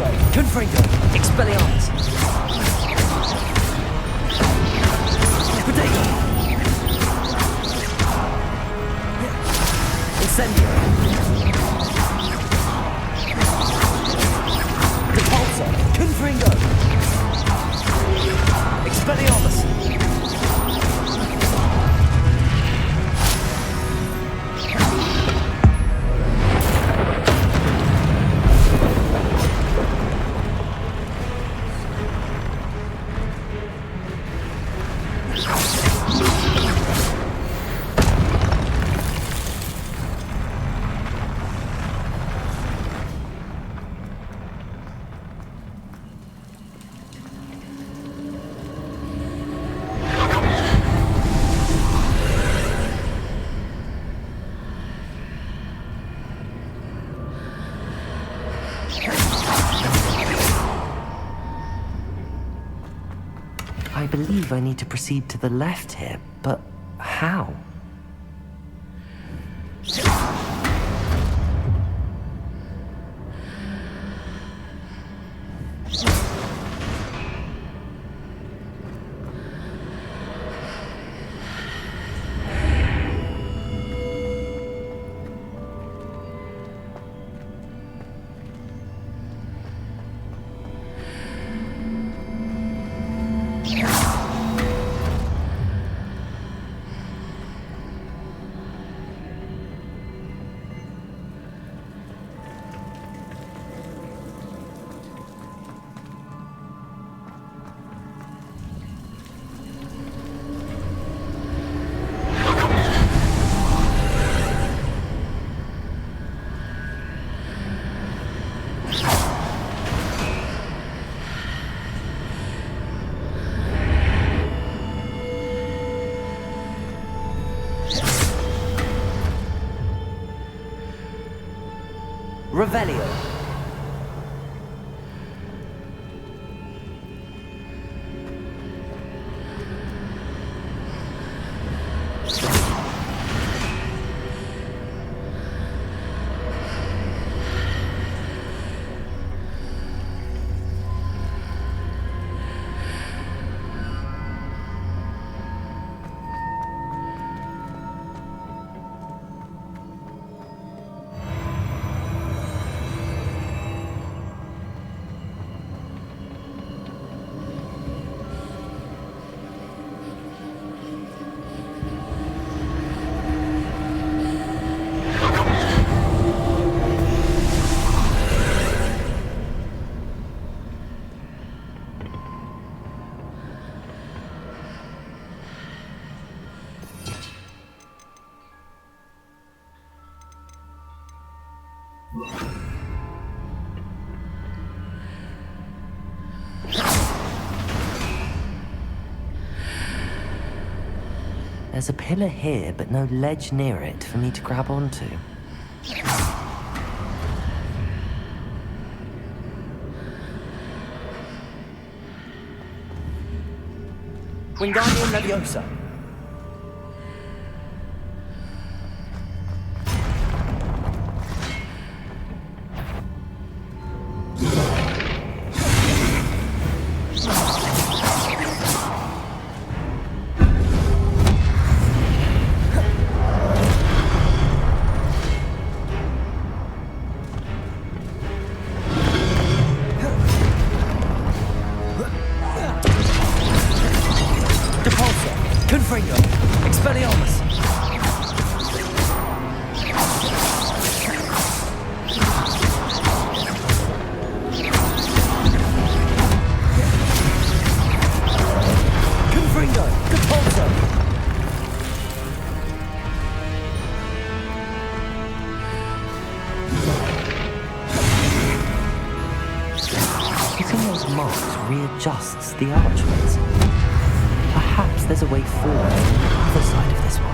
Repulso, Confringo, Expelliarmus. Potato. Incendio. Repulso, Confringo. Expelliarmus. I believe I need to proceed to the left here, but how? Revelio. There's a pillar here, but no ledge near it for me to grab onto. Wingardium Leviosa. Confringo, Expelliarmus. Confringo, Repulso. Hitting those marks readjusts the archways. Perhaps there's a way forward on the other side of this one.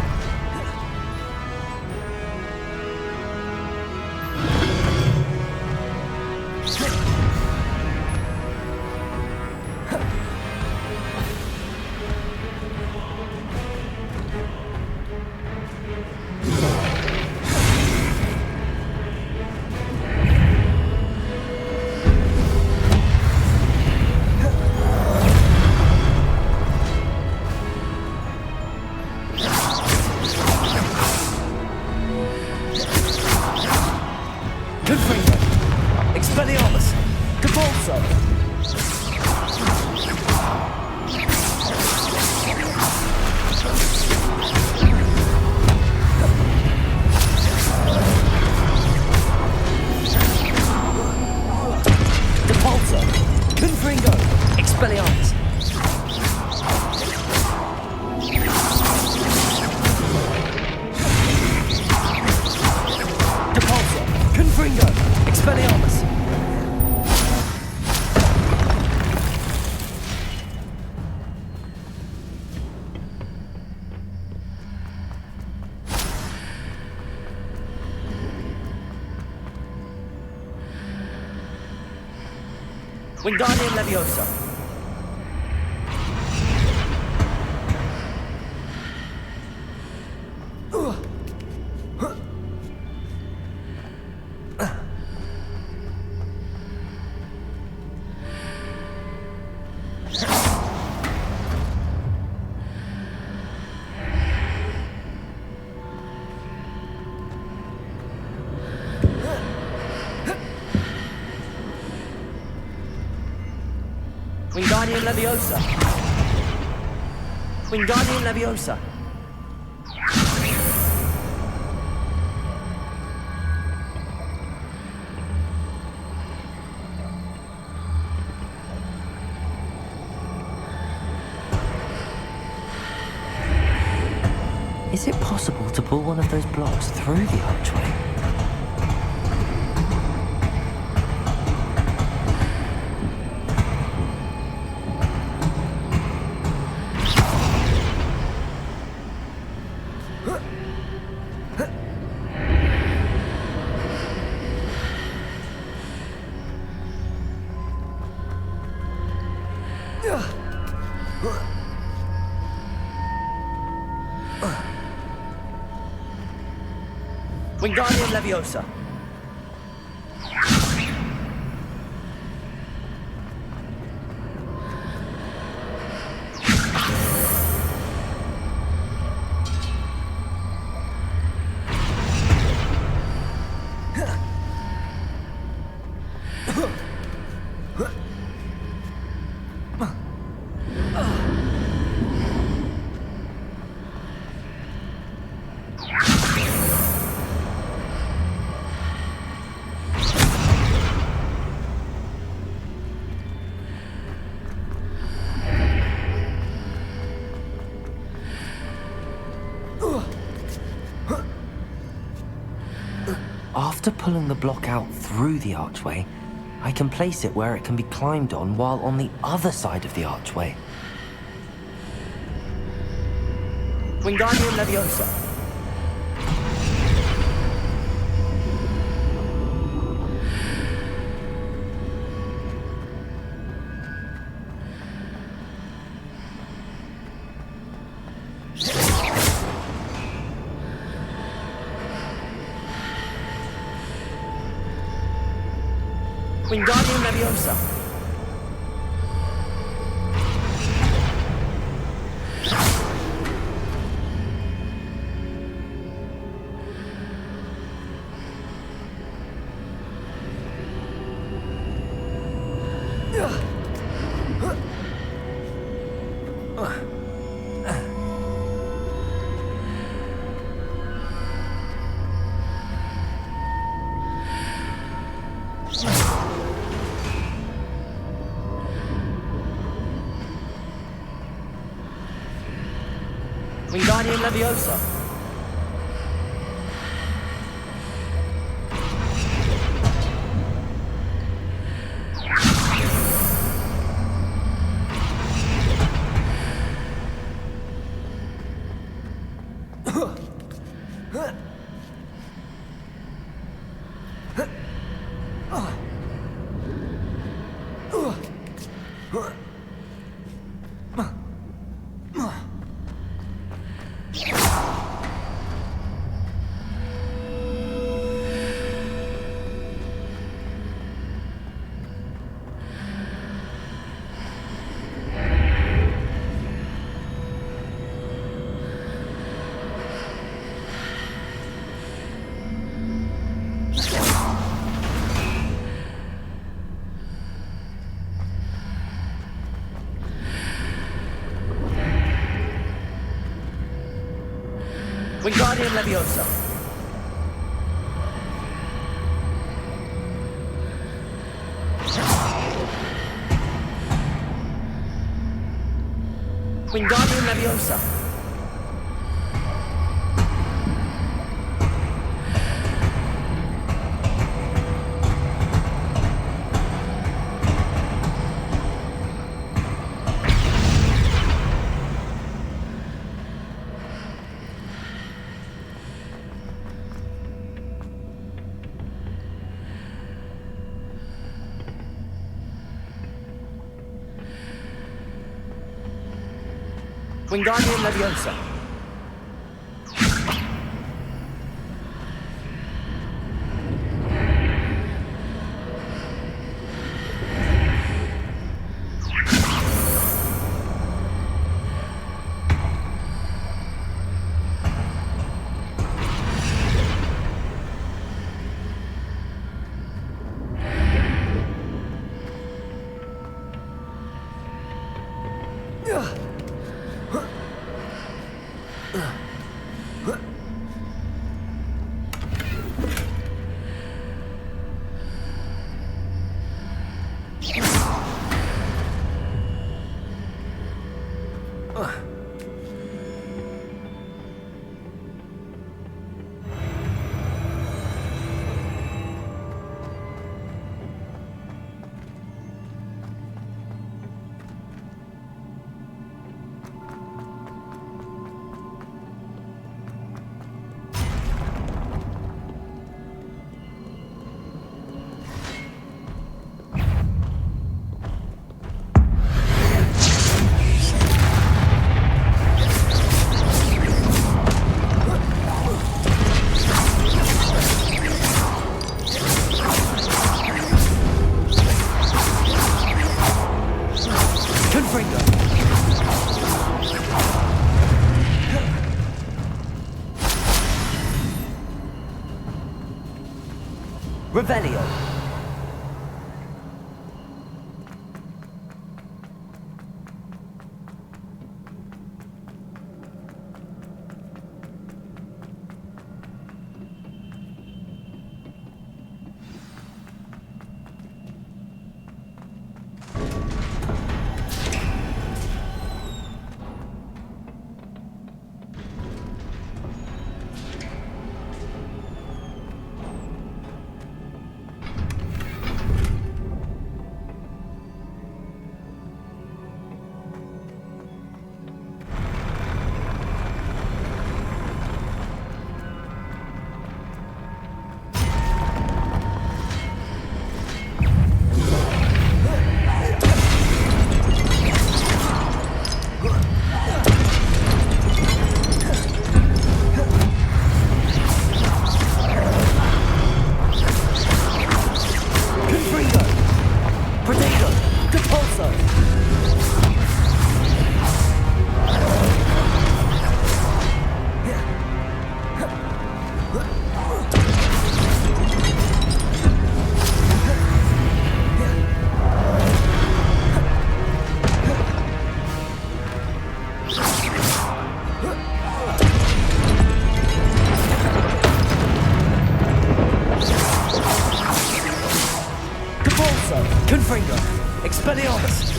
Propulsor! Depulsor! Confringo! Expelliarmus! Depulsor! Confringo! Expelliarmus! Wingardium Leviosa! Wingardium Leviosa! Wingardium Leviosa! Is it possible to pull one of those blocks through the archway? Wingardium Leviosa! After pulling the block out through the archway, I can place it where it can be climbed on while on the other side of the archway. Wingardium Leviosa! Wingardium Leviosa! Wingardium Leviosa! Wingardium Leviosa. Wingardium Leviosa. Wingardium Leviosa. Revelio. Confringo. Expelliarmus.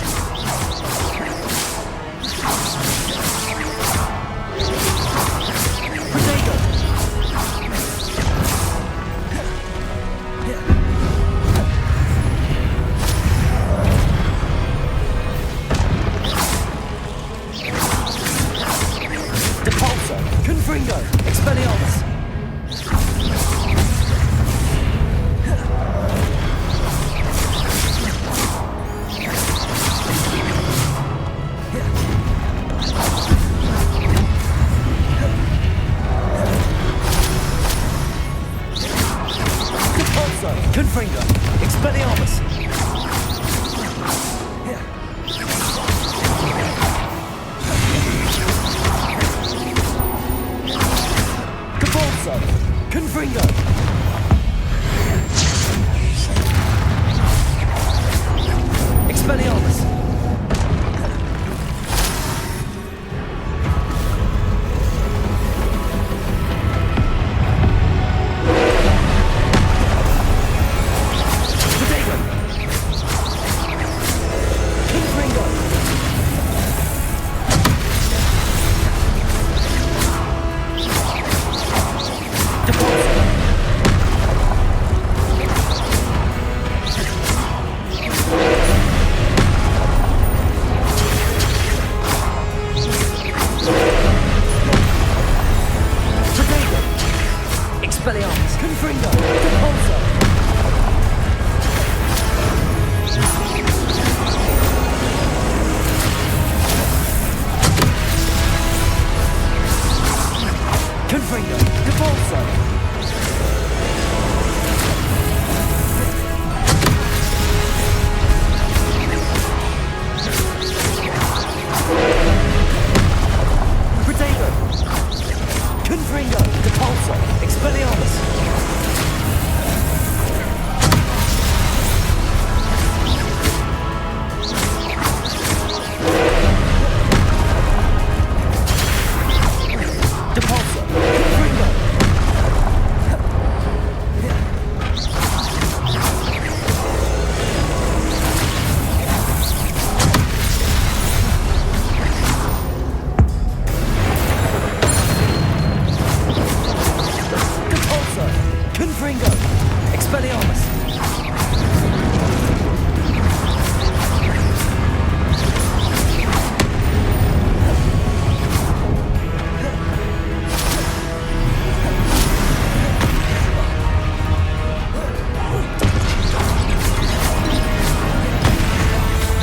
Confringo. Expelliarmus. Confringo. Expelliarmus. Confringo! Expelliarmus!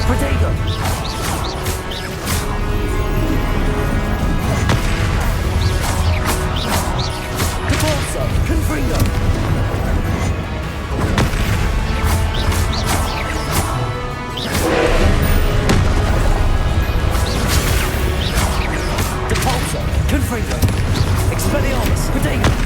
Protego! Capalzo! Confringo! Confringo! Expelliarmus! Protego!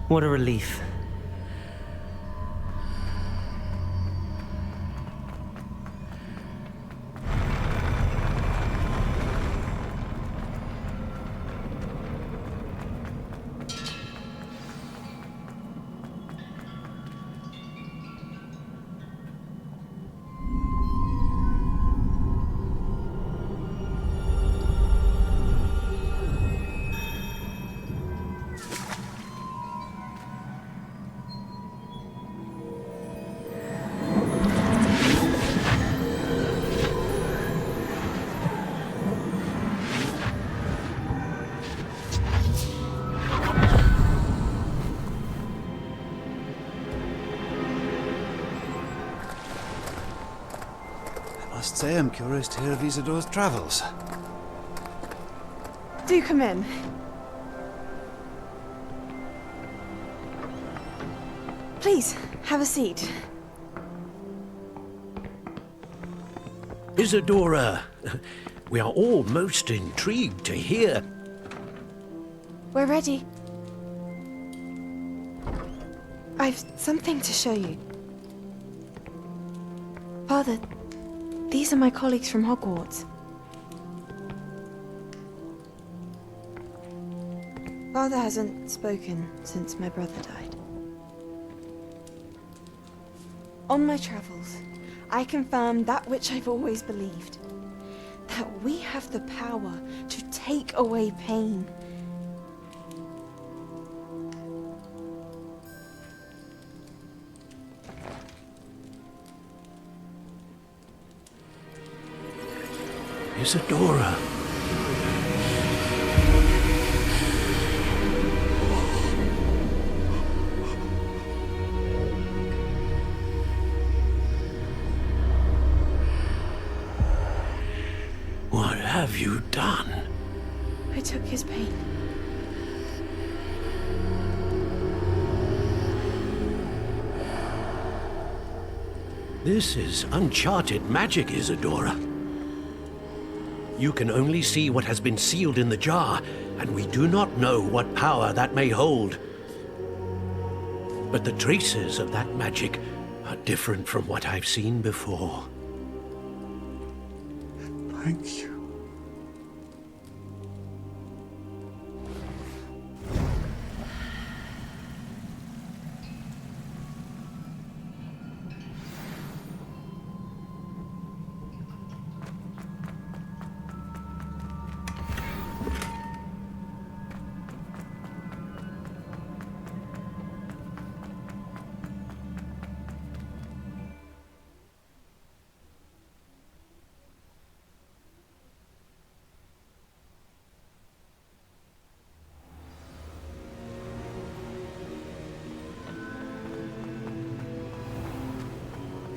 What a relief. I must say I'm curious to hear of Isidore's travels. Do come in. Please, have a seat. Isidora, we are all most intrigued to hear. We're ready. I've something to show you. Father, these are my colleagues from Hogwarts. Father hasn't spoken since my brother died. On my travels, I confirmed that which I've always believed. That we have the power to take away pain. Isidora. What have you done? I took his pain. This is uncharted magic, Isidora. You can only see what has been sealed in the jar, and we do not know what power that may hold. But the traces of that magic are different from what I've seen before. Thank you.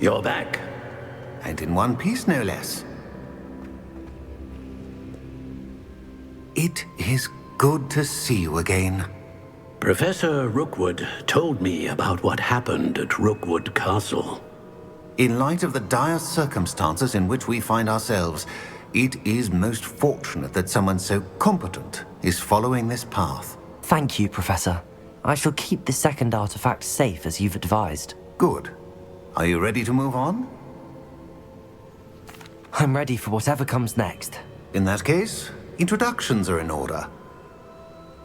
You're back. And in one piece, no less. It is good to see you again. Professor Rookwood told me about what happened at Rookwood Castle. In light of the dire circumstances in which we find ourselves, it is most fortunate that someone so competent is following this path. Thank you, Professor. I shall keep the second artifact safe as you've advised. Good. Are you ready to move on? I'm ready for whatever comes next. In that case, introductions are in order.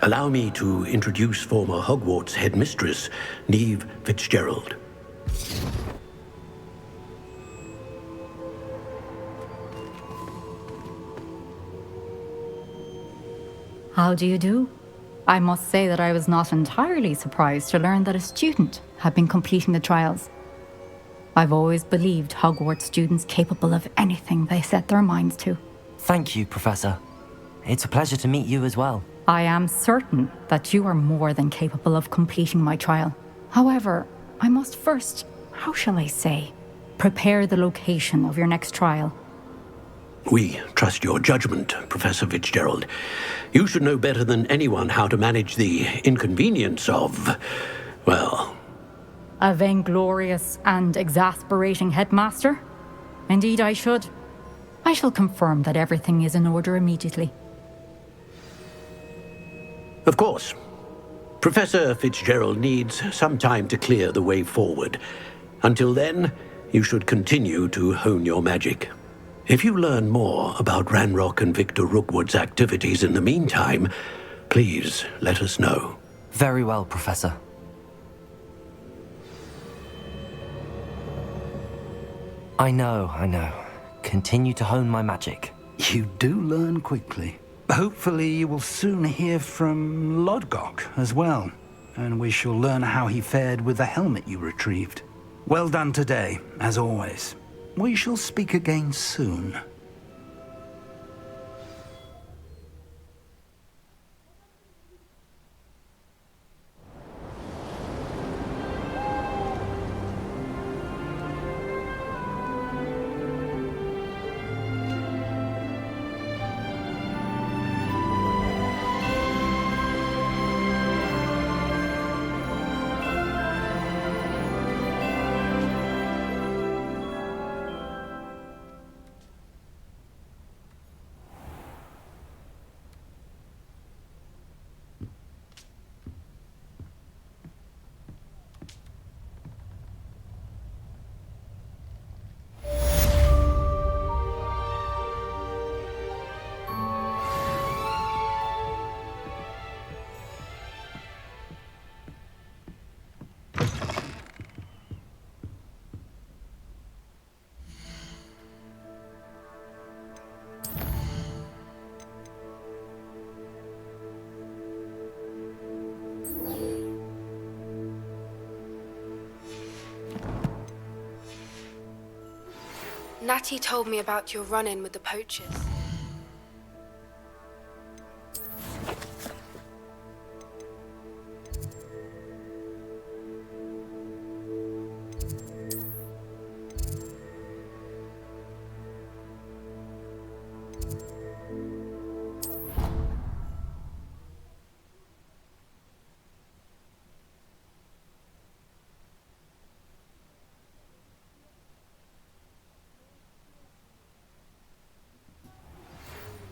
Allow me to introduce former Hogwarts headmistress, Neve Fitzgerald. How do you do? I must say that I was not entirely surprised to learn that a student had been completing the trials. I've always believed Hogwarts students capable of anything they set their minds to. Thank you, Professor. It's a pleasure to meet you as well. I am certain that you are more than capable of completing my trial. However, I must first, how shall I say, prepare the location of your next trial. We trust your judgment, Professor Fitzgerald. You should know better than anyone how to manage the inconvenience of, well... A vainglorious and exasperating headmaster? Indeed I should. I shall confirm that everything is in order immediately. Of course. Professor Fitzgerald needs some time to clear the way forward. Until then, you should continue to hone your magic. If you learn more about Ranrock and Victor Rookwood's activities in the meantime, please let us know. Very well, Professor. I know. Continue to hone my magic. You do learn quickly. Hopefully you will soon hear from Lodgok as well, and we shall learn how he fared with the helmet you retrieved. Well done today, as always. We shall speak again soon. Natty told me about your run-in with the poachers.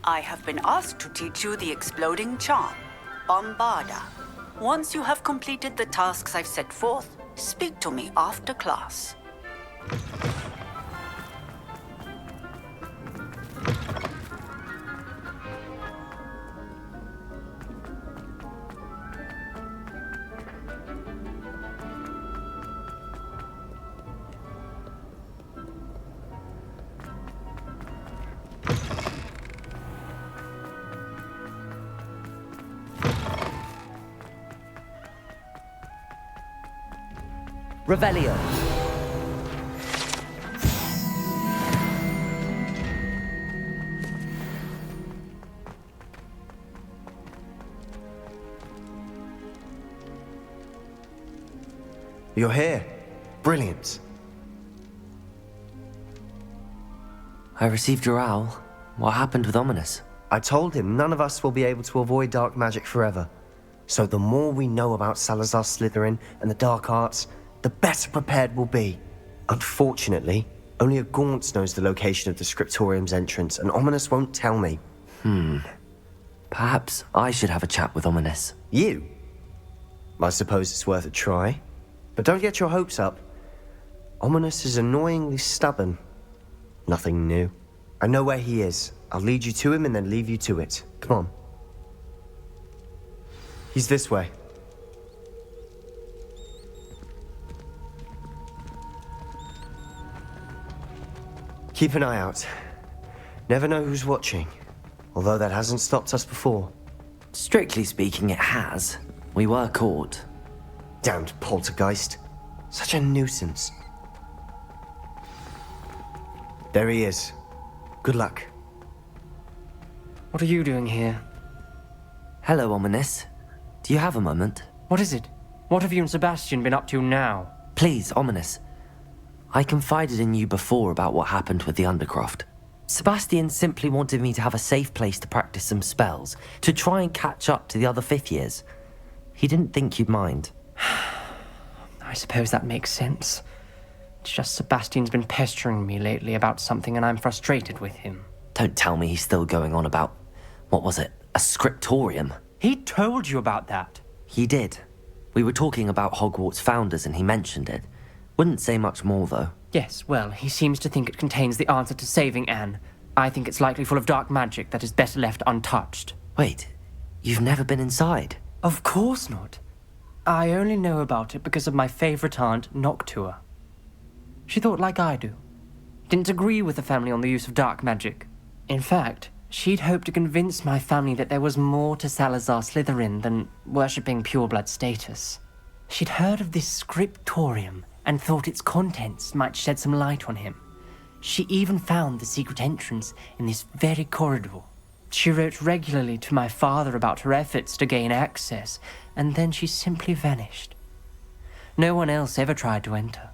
I have been asked to teach you the exploding charm, Bombarda. Once you have completed the tasks I've set forth, speak to me after class. Revelio. You're here. Brilliant. I received your owl. What happened with Ominous? I told him none of us will be able to avoid dark magic forever. So the more we know about Salazar Slytherin and the dark arts, the better prepared we'll be. Unfortunately, only a Gaunts knows the location of the Scriptorium's entrance, and Ominous won't tell me. Perhaps I should have a chat with Ominous. You? I suppose it's worth a try. But don't get your hopes up. Ominous is annoyingly stubborn. Nothing new. I know where he is. I'll lead you to him and then leave you to it. Come on. He's this way. Keep an eye out. Never know who's watching. Although that hasn't stopped us before. Strictly speaking, it has. We were caught. Damned poltergeist. Such a nuisance. There he is. Good luck. What are you doing here? Hello, Ominous. Do you have a moment? What is it? What have you and Sebastian been up to now? Please, Ominous. I confided in you before about what happened with the Undercroft. Sebastian simply wanted me to have a safe place to practice some spells, to try and catch up to the other fifth years. He didn't think you'd mind. I suppose that makes sense. It's just Sebastian's been pestering me lately about something and I'm frustrated with him. Don't tell me he's still going on about, what was it, a scriptorium? He told you about that? He did. We were talking about Hogwarts founders and he mentioned it. Wouldn't say much more, though. Yes, well, he seems to think it contains the answer to saving Anne. I think it's likely full of dark magic that is better left untouched. Wait, you've never been inside? Of course not. I only know about it because of my favorite aunt, Noctua. She thought like I do. Didn't agree with the family on the use of dark magic. In fact, she'd hoped to convince my family that there was more to Salazar Slytherin than worshipping pureblood status. She'd heard of this scriptorium and thought its contents might shed some light on him. She even found the secret entrance in this very corridor. She wrote regularly to my father about her efforts to gain access, and then she simply vanished. No one else ever tried to enter.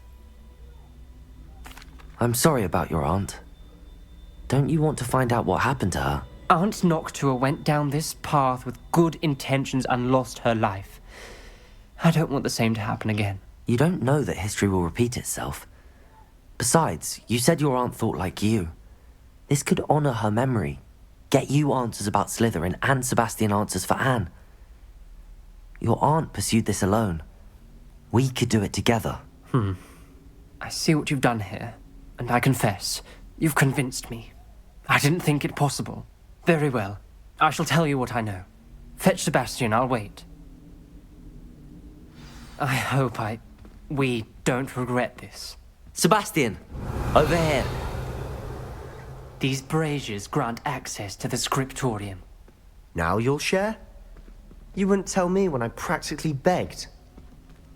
I'm sorry about your aunt. Don't you want to find out what happened to her? Aunt Noctua went down this path with good intentions and lost her life. I don't want the same to happen again. You don't know that history will repeat itself. Besides, you said your aunt thought like you. This could honor her memory, get you answers about Slytherin and Sebastian answers for Anne. Your aunt pursued this alone. We could do it together. I see what you've done here, and I confess, you've convinced me. I didn't think it possible. Very well. I shall tell you what I know. Fetch Sebastian, I'll wait. I hope we don't regret this. Sebastian! Over here! These braziers grant access to the scriptorium. Now you'll share? You wouldn't tell me when I practically begged.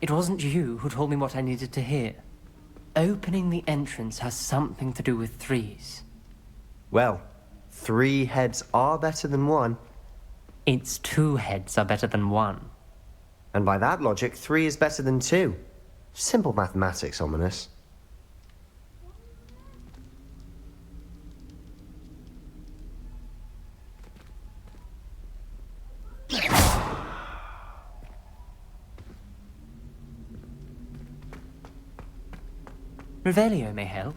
It wasn't you who told me what I needed to hear. Opening the entrance has something to do with threes. Well, 3 heads are better than 1. Its 2 heads are better than 1. And by that logic, 3 is better than 2. Simple mathematics, Ominous. Revelio may help.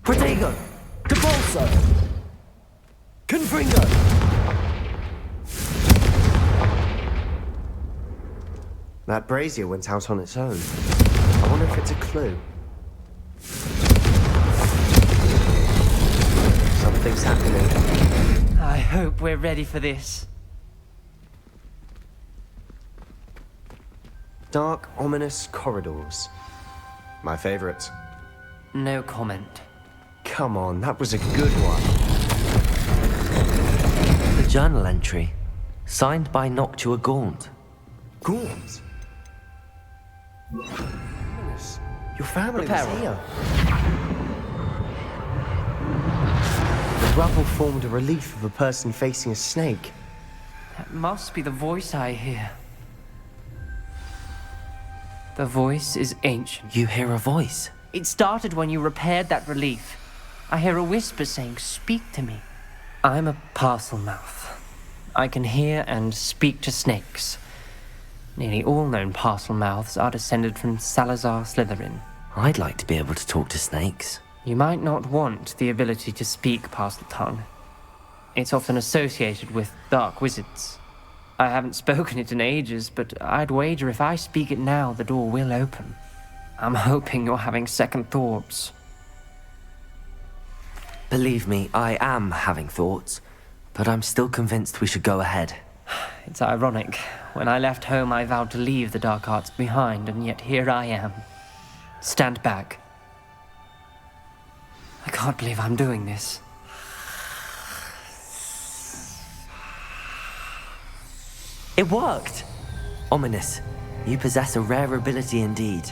Protego! Capolso! Confringo! That brazier went out on its own. I wonder if it's a clue. Something's happening. I hope we're ready for this. Dark, ominous corridors. My favorite. No comment. Come on, that was a good one. The journal entry, signed by Noctua Gaunt. Gaunt? Your family was here. The rubble formed a relief of a person facing a snake. That must be the voice I hear. The voice is ancient. You hear a voice? It started when you repaired that relief. I hear a whisper saying, "Speak to me." I'm a parcel mouth. I can hear and speak to snakes. Nearly all known parcel mouths are descended from Salazar Slytherin. I'd like to be able to talk to snakes. You might not want the ability to speak parcel tongue. It's often associated with dark wizards. I haven't spoken it in ages, but I'd wager if I speak it now, the door will open. I'm hoping you're having second thoughts. Believe me, I am having thoughts, but I'm still convinced we should go ahead. It's ironic. When I left home, I vowed to leave the dark arts behind, and yet here I am. Stand back. I can't believe I'm doing this. It worked! Ominous, you possess a rare ability indeed.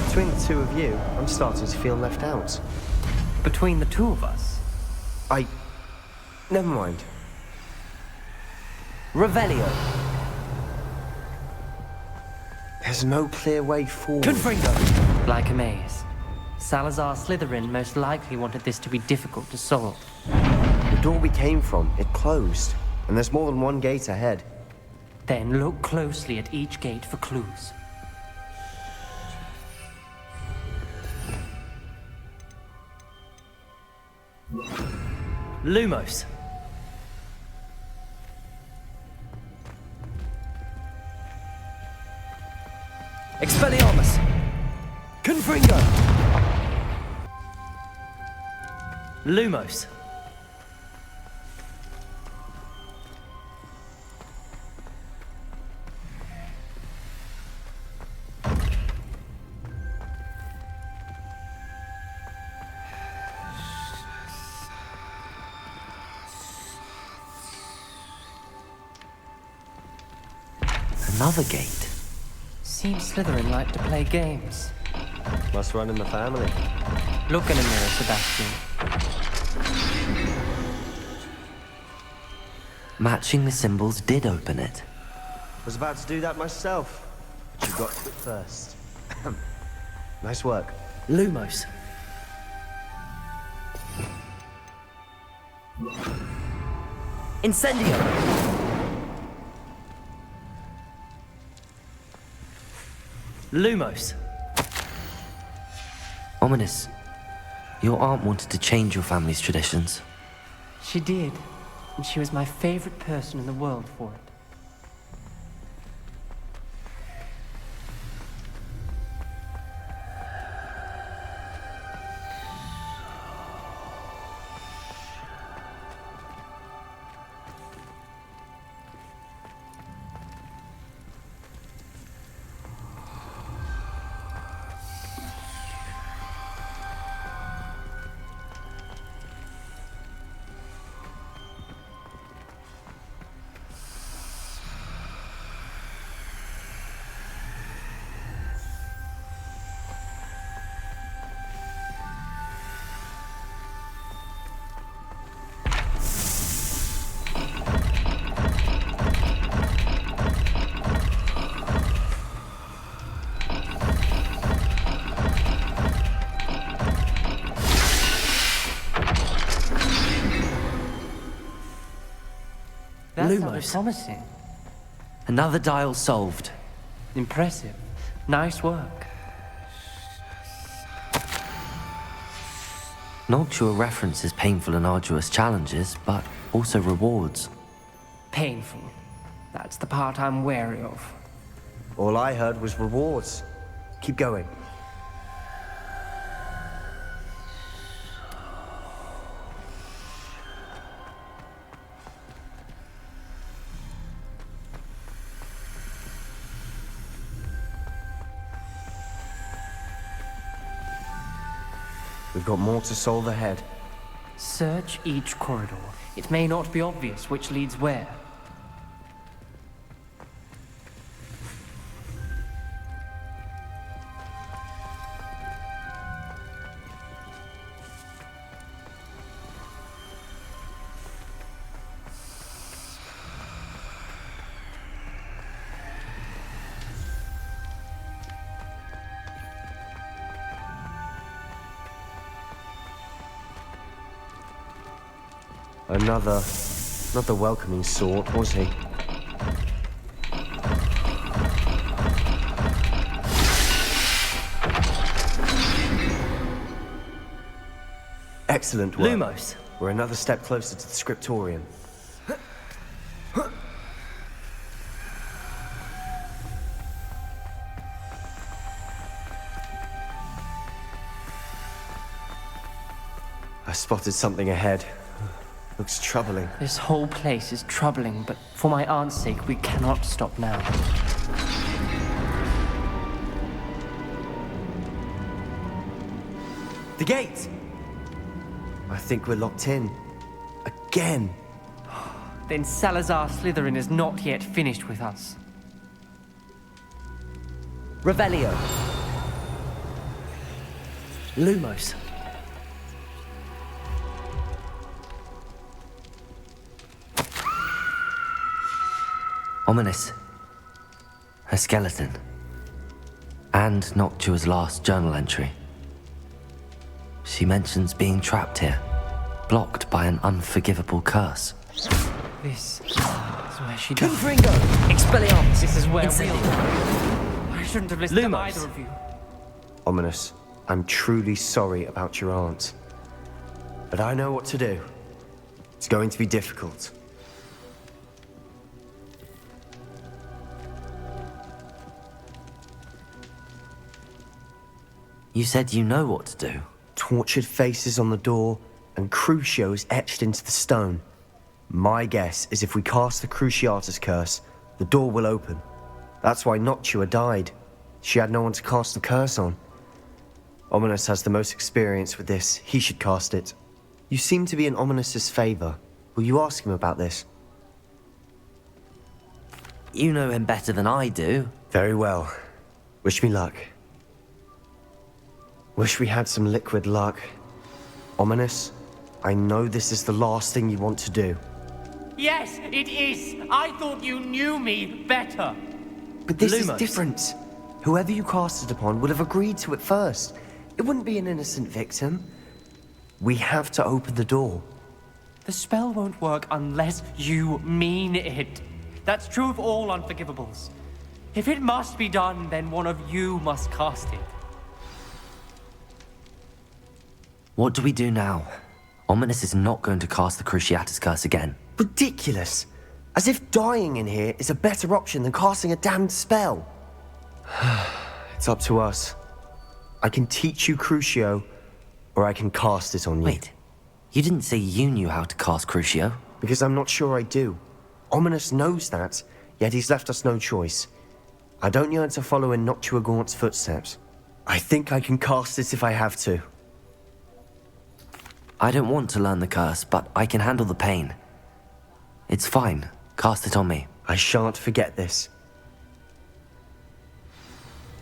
Between the two of you, I'm starting to feel left out. Between the two of us? Never mind. Revelio. There's no clear way forward. Confringo. Like a maze. Salazar Slytherin most likely wanted this to be difficult to solve. The door we came from, it closed. And there's more than one gate ahead. Then look closely at each gate for clues. Lumos. Expelliarmus. Confringo. Lumos. Another gate. Seems Slytherin like to play games. Must run in the family. Look in a mirror, Sebastian. Matching the symbols did open it. Was about to do that myself. But you got to it first. Nice work. Lumos. Incendio. Lumos. Ominous, your aunt wanted to change your family's traditions. She did, and she was my favorite person in the world for it. That sounded Lumos. promising. Another dial solved. Impressive. Nice work. Noctua references painful and arduous challenges, but also rewards. Painful. That's the part I'm wary of. All I heard was rewards. Keep going. We've got more to solve ahead. Search each corridor. It may not be obvious which leads where. Not the welcoming sort, was he? Excellent work. Lumos. We're another step closer to the scriptorium. I spotted something ahead. Looks troubling. This whole place is troubling, but for my aunt's sake, we cannot stop now. The gate! I think we're locked in. Again. Then Salazar Slytherin is not yet finished with us. Revelio. Lumos. Ominous. Her skeleton. And Noctua's last journal entry. She mentions being trapped here, blocked by an unforgivable curse. This is where she died. Confringo! Expelliarmus! This is where Incendio. we'll... I shouldn't have listened to Lumos. either of you. Ominous, I'm truly sorry about your aunt. But I know what to do. It's going to be difficult. You said you know what to do. Tortured faces on the door and Crucios etched into the stone. My guess is if we cast the Cruciatus curse, the door will open. That's why Noctua died. She had no one to cast the curse on. Ominous has the most experience with this. He should cast it. You seem to be in Ominous's favor. Will you ask him about this? You know him better than I do. Very well. Wish me luck. Wish we had some liquid luck. Ominous, I know this is the last thing you want to do. Yes, it is. I thought you knew me better. But this is Lumos. different. Whoever you cast it upon would have agreed to it first. It wouldn't be an innocent victim. We have to open the door. The spell won't work unless you mean it. That's true of all unforgivables. If it must be done, then one of you must cast it. What do we do now? Ominous is not going to cast the Cruciatus curse again. Ridiculous. As if dying in here is a better option than casting a damned spell. It's up to us. I can teach you Crucio, or I can cast it on you. Wait, you didn't say you knew how to cast Crucio? Because I'm not sure I do. Ominous knows that, yet he's left us no choice. I don't yearn to follow in Noctua Gaunt's footsteps. I think I can cast it if I have to. I don't want to learn the curse, but I can handle the pain. It's fine. Cast it on me. I shan't forget this.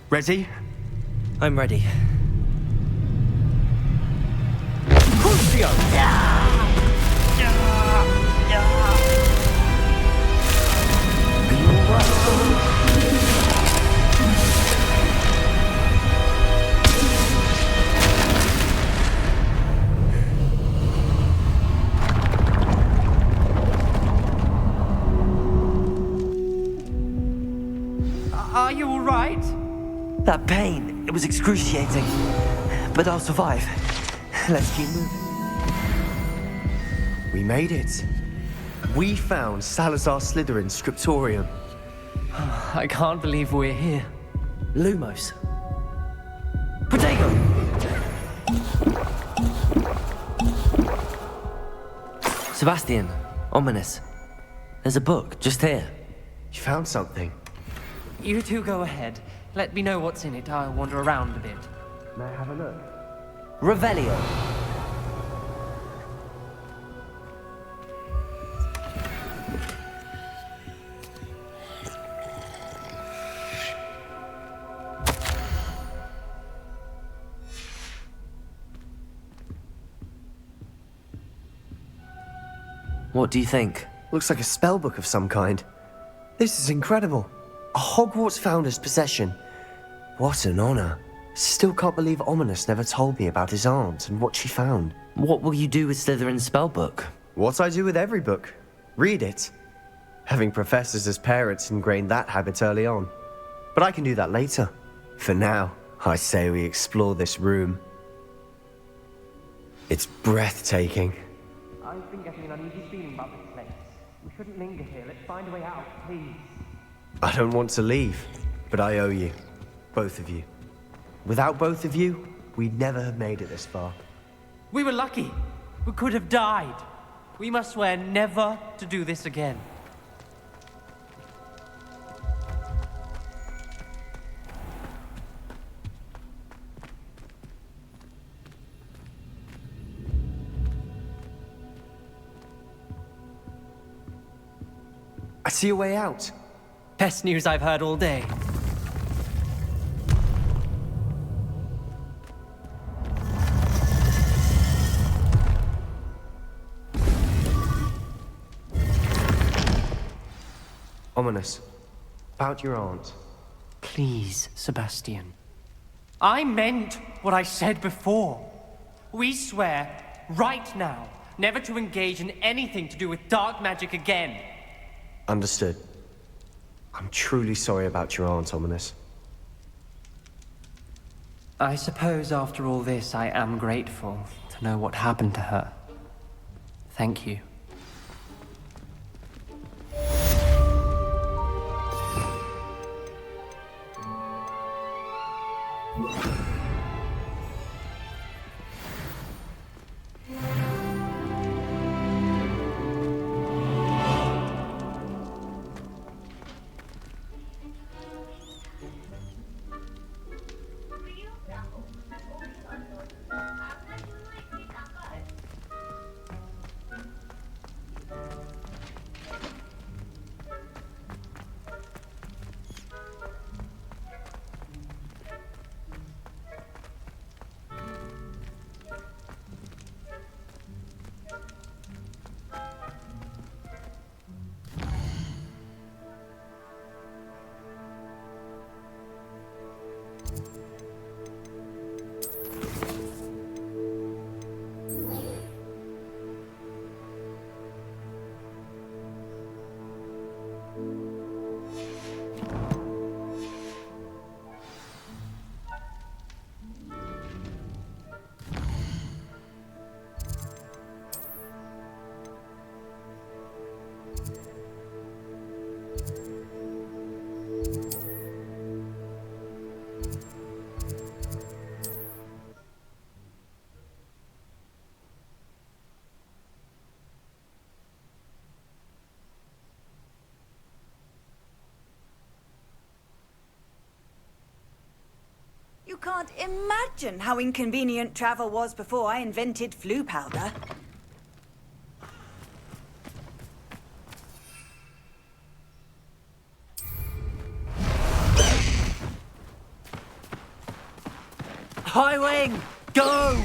Ready? I'm ready. Crucio! Are you alright? Are you all right? That pain, it was excruciating. But I'll survive. Let's keep moving. We made it. We found Salazar Slytherin's scriptorium. I can't believe we're here. Lumos. Protego! Sebastian, Ominous. There's a book just here. You found something. You two go ahead. Let me know what's in it. I'll wander around a bit. May I have a look? Revelio. What do you think? Looks like a spellbook of some kind. This is incredible. A Hogwarts founder's possession. What an honor. Still can't believe Ominous never told me about his aunt and what she found. What will you do with Slytherin's spellbook? What I do with every book. Read it. Having professors as parents ingrained that habit early on. But I can do that later. For now, I say we explore this room. It's breathtaking. I've been getting an uneasy feeling about this place. We shouldn't linger here. Let's find a way out, please. I don't want to leave, but I owe you. Both of you. Without both of you, we'd never have made it this far. We were lucky. We could have died. We must swear never to do this again. I see a way out. Best news I've heard all day. Ominous. About your aunt. Please, Sebastian. I meant what I said before. We swear, right now, never to engage in anything to do with dark magic again. Understood. I'm truly sorry about your aunt, Ominous. I suppose after all this, I am grateful to know what happened to her. Thank you. You can't imagine how inconvenient travel was before I invented flu powder. High Wing, go!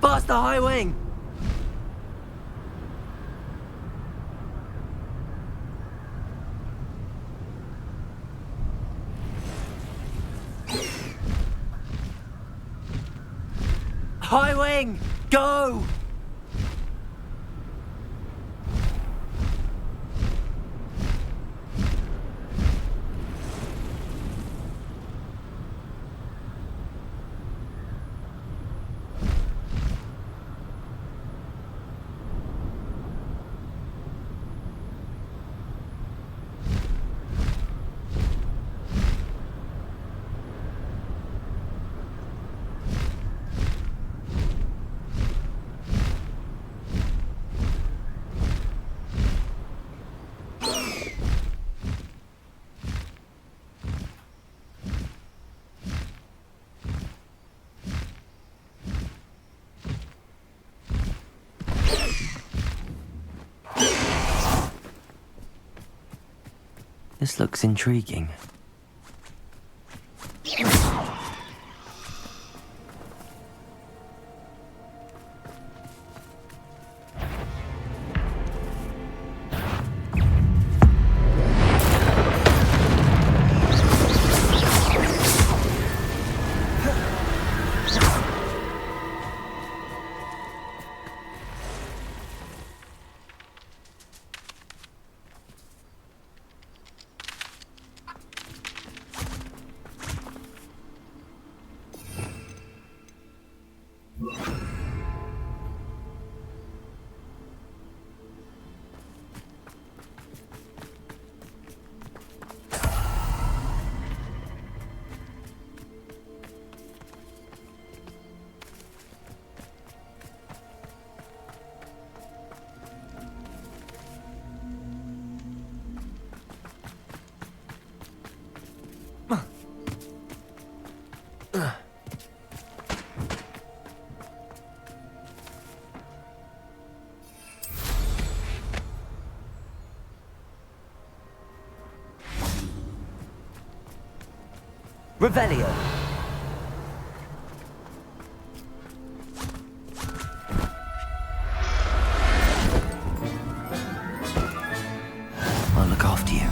Faster, High Wing! High Wing, go! This looks intriguing. Revelio. I'll look after you.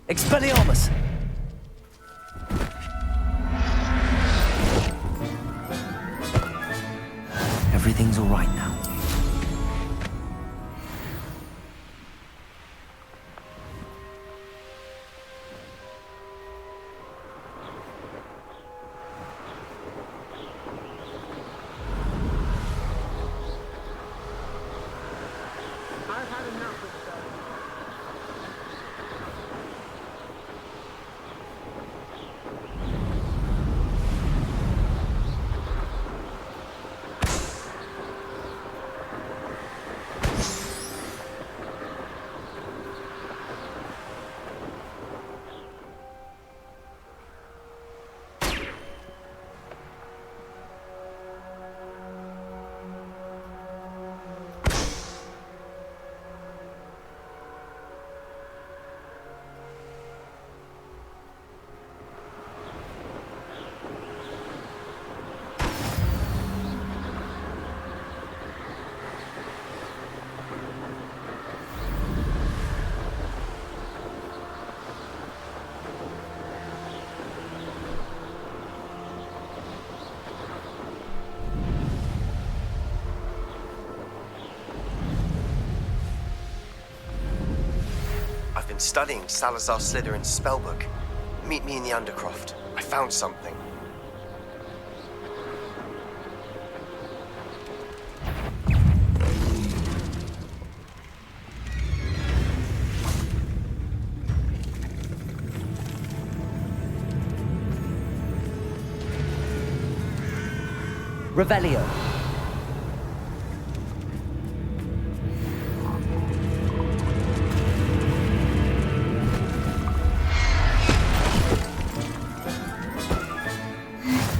Expelliarmus! Everything's all right now. I've been studying Salazar Slytherin's spellbook. Meet me in the Undercroft. I found something. Revelio.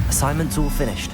Assignment's all finished.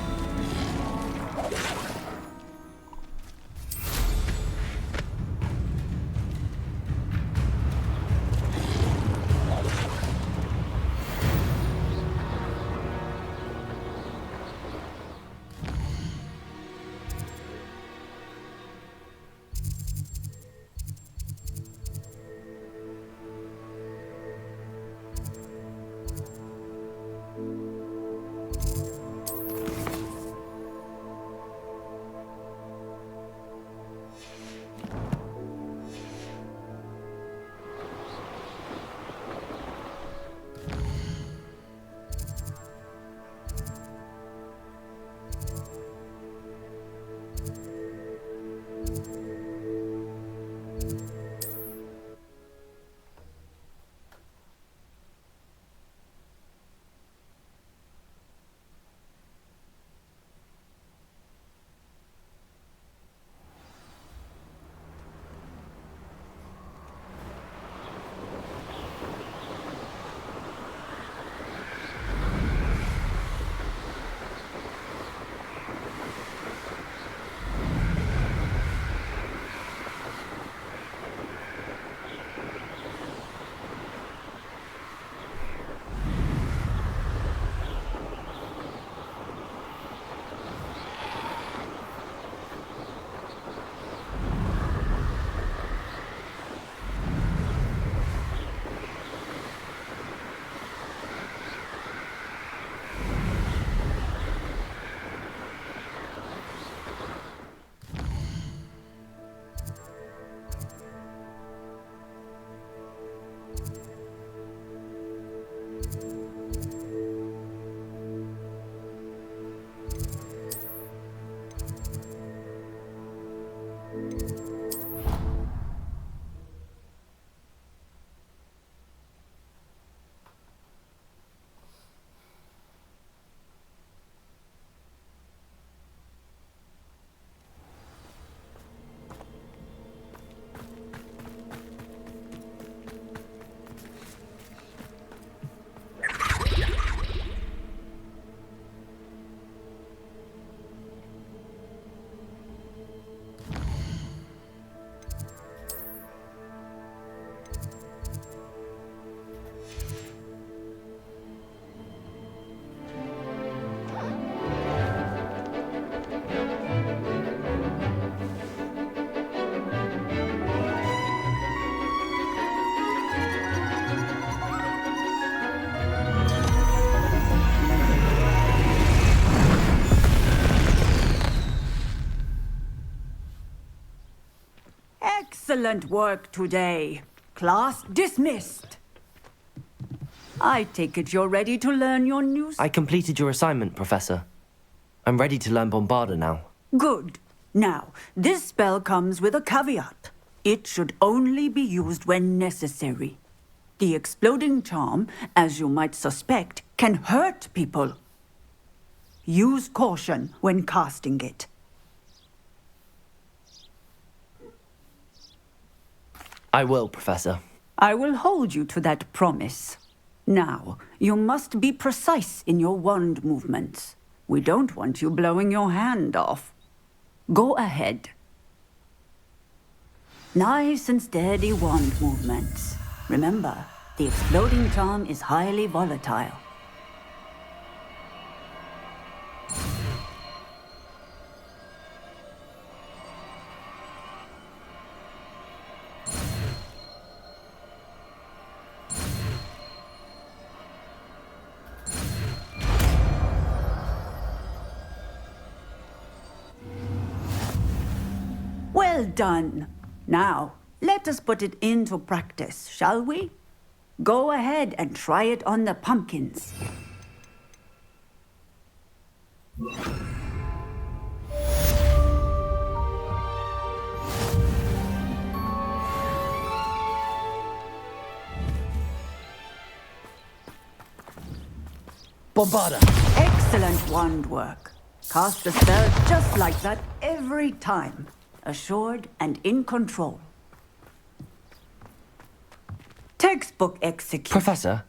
Excellent work today. Class dismissed. I take it you're ready to learn your new... I completed your assignment, Professor. I'm ready to learn Bombarda now. Good. Now, this spell comes with a caveat. It should only be used when necessary. The exploding charm, as you might suspect, can hurt people. Use caution when casting it. I will, Professor. I will hold you to that promise. Now, you must be precise in your wand movements. We don't want you blowing your hand off. Go ahead. Nice and steady wand movements. Remember, the exploding charm is highly volatile. Well done. Now, let us put it into practice, shall we? Go ahead and try it on the pumpkins. Bombarda! Excellent wand work. Cast the spell just like that every time. Assured and in control. Textbook execution. Professor,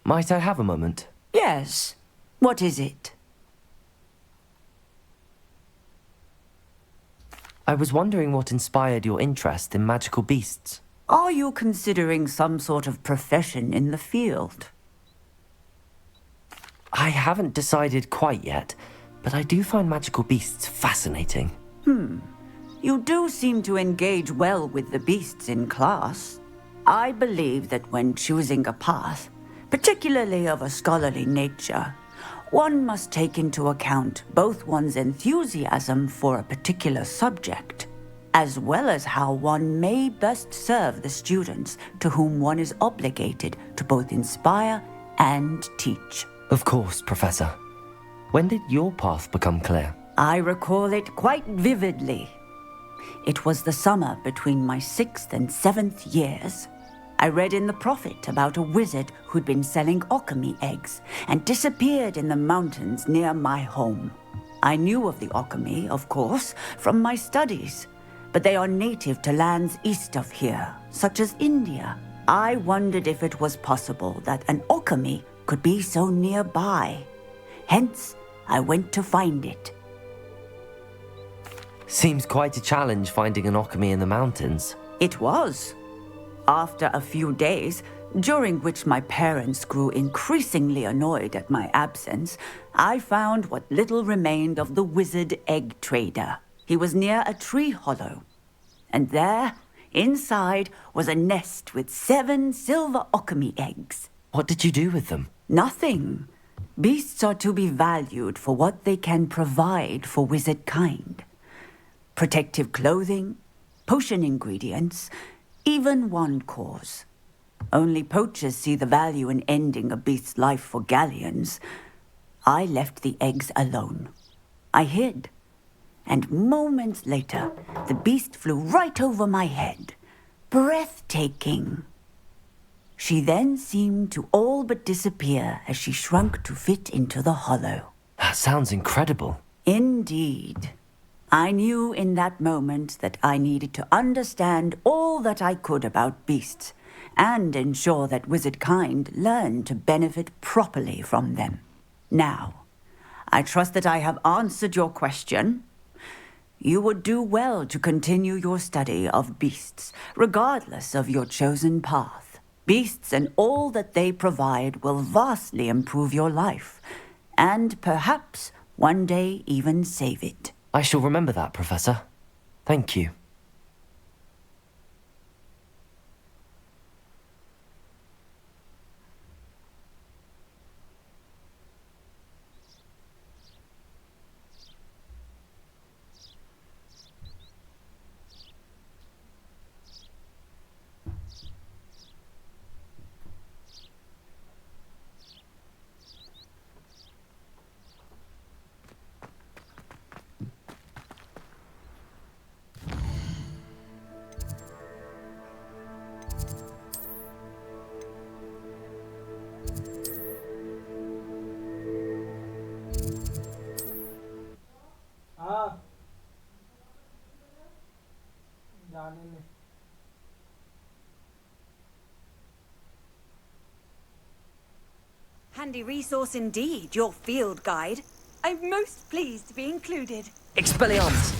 might I have a moment? Yes. What is it? I was wondering what inspired your interest in magical beasts. Are you considering some sort of profession in the field? I haven't decided quite yet, but I do find magical beasts fascinating. You do seem to engage well with the beasts in class. I believe that when choosing a path, particularly of a scholarly nature, one must take into account both one's enthusiasm for a particular subject, as well as how one may best serve the students to whom one is obligated to both inspire and teach. Of course, Professor. When did your path become clear? I recall it quite vividly. It was the summer between my 6th and 7th years. I read in the Prophet about a wizard who'd been selling alchemy eggs and disappeared in the mountains near my home. I knew of the alchemy, of course, from my studies, but they are native to lands east of here, such as India. I wondered if it was possible that an alchemy could be so nearby. Hence, I went to find it. Seems quite a challenge finding an alchemy in the mountains. It was. After a few days, during which my parents grew increasingly annoyed at my absence, I found what little remained of the wizard egg trader. He was near a tree hollow. And there, inside, was a nest with 7 silver alchemy eggs. What did you do with them? Nothing. Beasts are to be valued for what they can provide for wizard kind. Protective clothing, potion ingredients, even wand cores. Only poachers see the value in ending a beast's life for galleons. I left the eggs alone. I hid. And moments later, the beast flew right over my head. Breathtaking. She then seemed to all but disappear as she shrunk to fit into the hollow. That sounds incredible. Indeed. I knew in that moment that I needed to understand all that I could about beasts and ensure that wizard kind learned to benefit properly from them. Now, I trust that I have answered your question. You would do well to continue your study of beasts, regardless of your chosen path. Beasts and all that they provide will vastly improve your life, and perhaps one day even save it. I shall remember that, Professor. Thank you. handy resource indeed, your field guide. I'm most pleased to be included. Expelliarmus!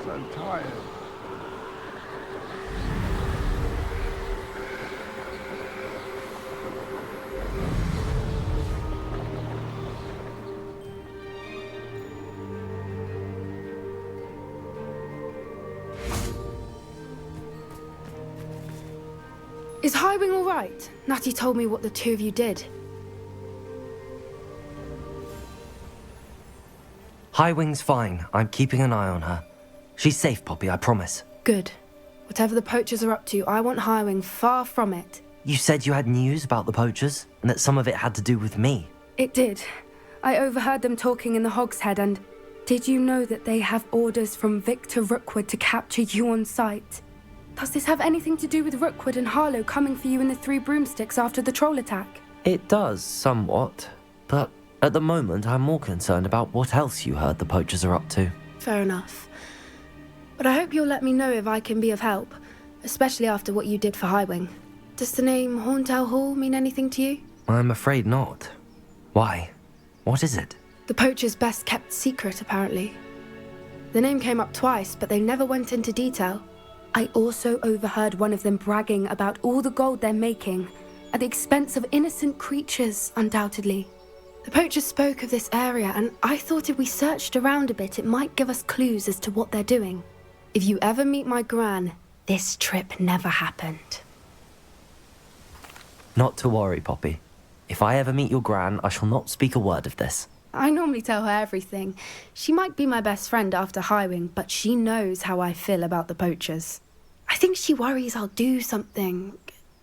So tired. Is Highwing all right? Natty told me what the two of you did. Highwing's fine. I'm keeping an eye on her. She's safe, Poppy, I promise. Good. Whatever the poachers are up to, I want Highwing far from it. You said you had news about the poachers, and that some of it had to do with me. It did. I overheard them talking in the Hogshead, and did you know that they have orders from Victor Rookwood to capture you on sight? Does this have anything to do with Rookwood and Harlow coming for you in the Three Broomsticks after the troll attack? It does, somewhat. But at the moment, I'm more concerned about what else you heard the poachers are up to. Fair enough. But I hope you'll let me know if I can be of help, especially after what you did for Highwing. Does the name Horntail Hall mean anything to you? I'm afraid not. Why? What is it? The poacher's best kept secret, apparently. The name came up twice, but they never went into detail. I also overheard one of them bragging about all the gold they're making, at the expense of innocent creatures, undoubtedly. The poachers spoke of this area, and I thought if we searched around a bit, it might give us clues as to what they're doing. If you ever meet my gran, this trip never happened. Not to worry, Poppy. If I ever meet your gran, I shall not speak a word of this. I normally tell her everything. She might be my best friend after Highwing, but she knows how I feel about the poachers. I think she worries I'll do something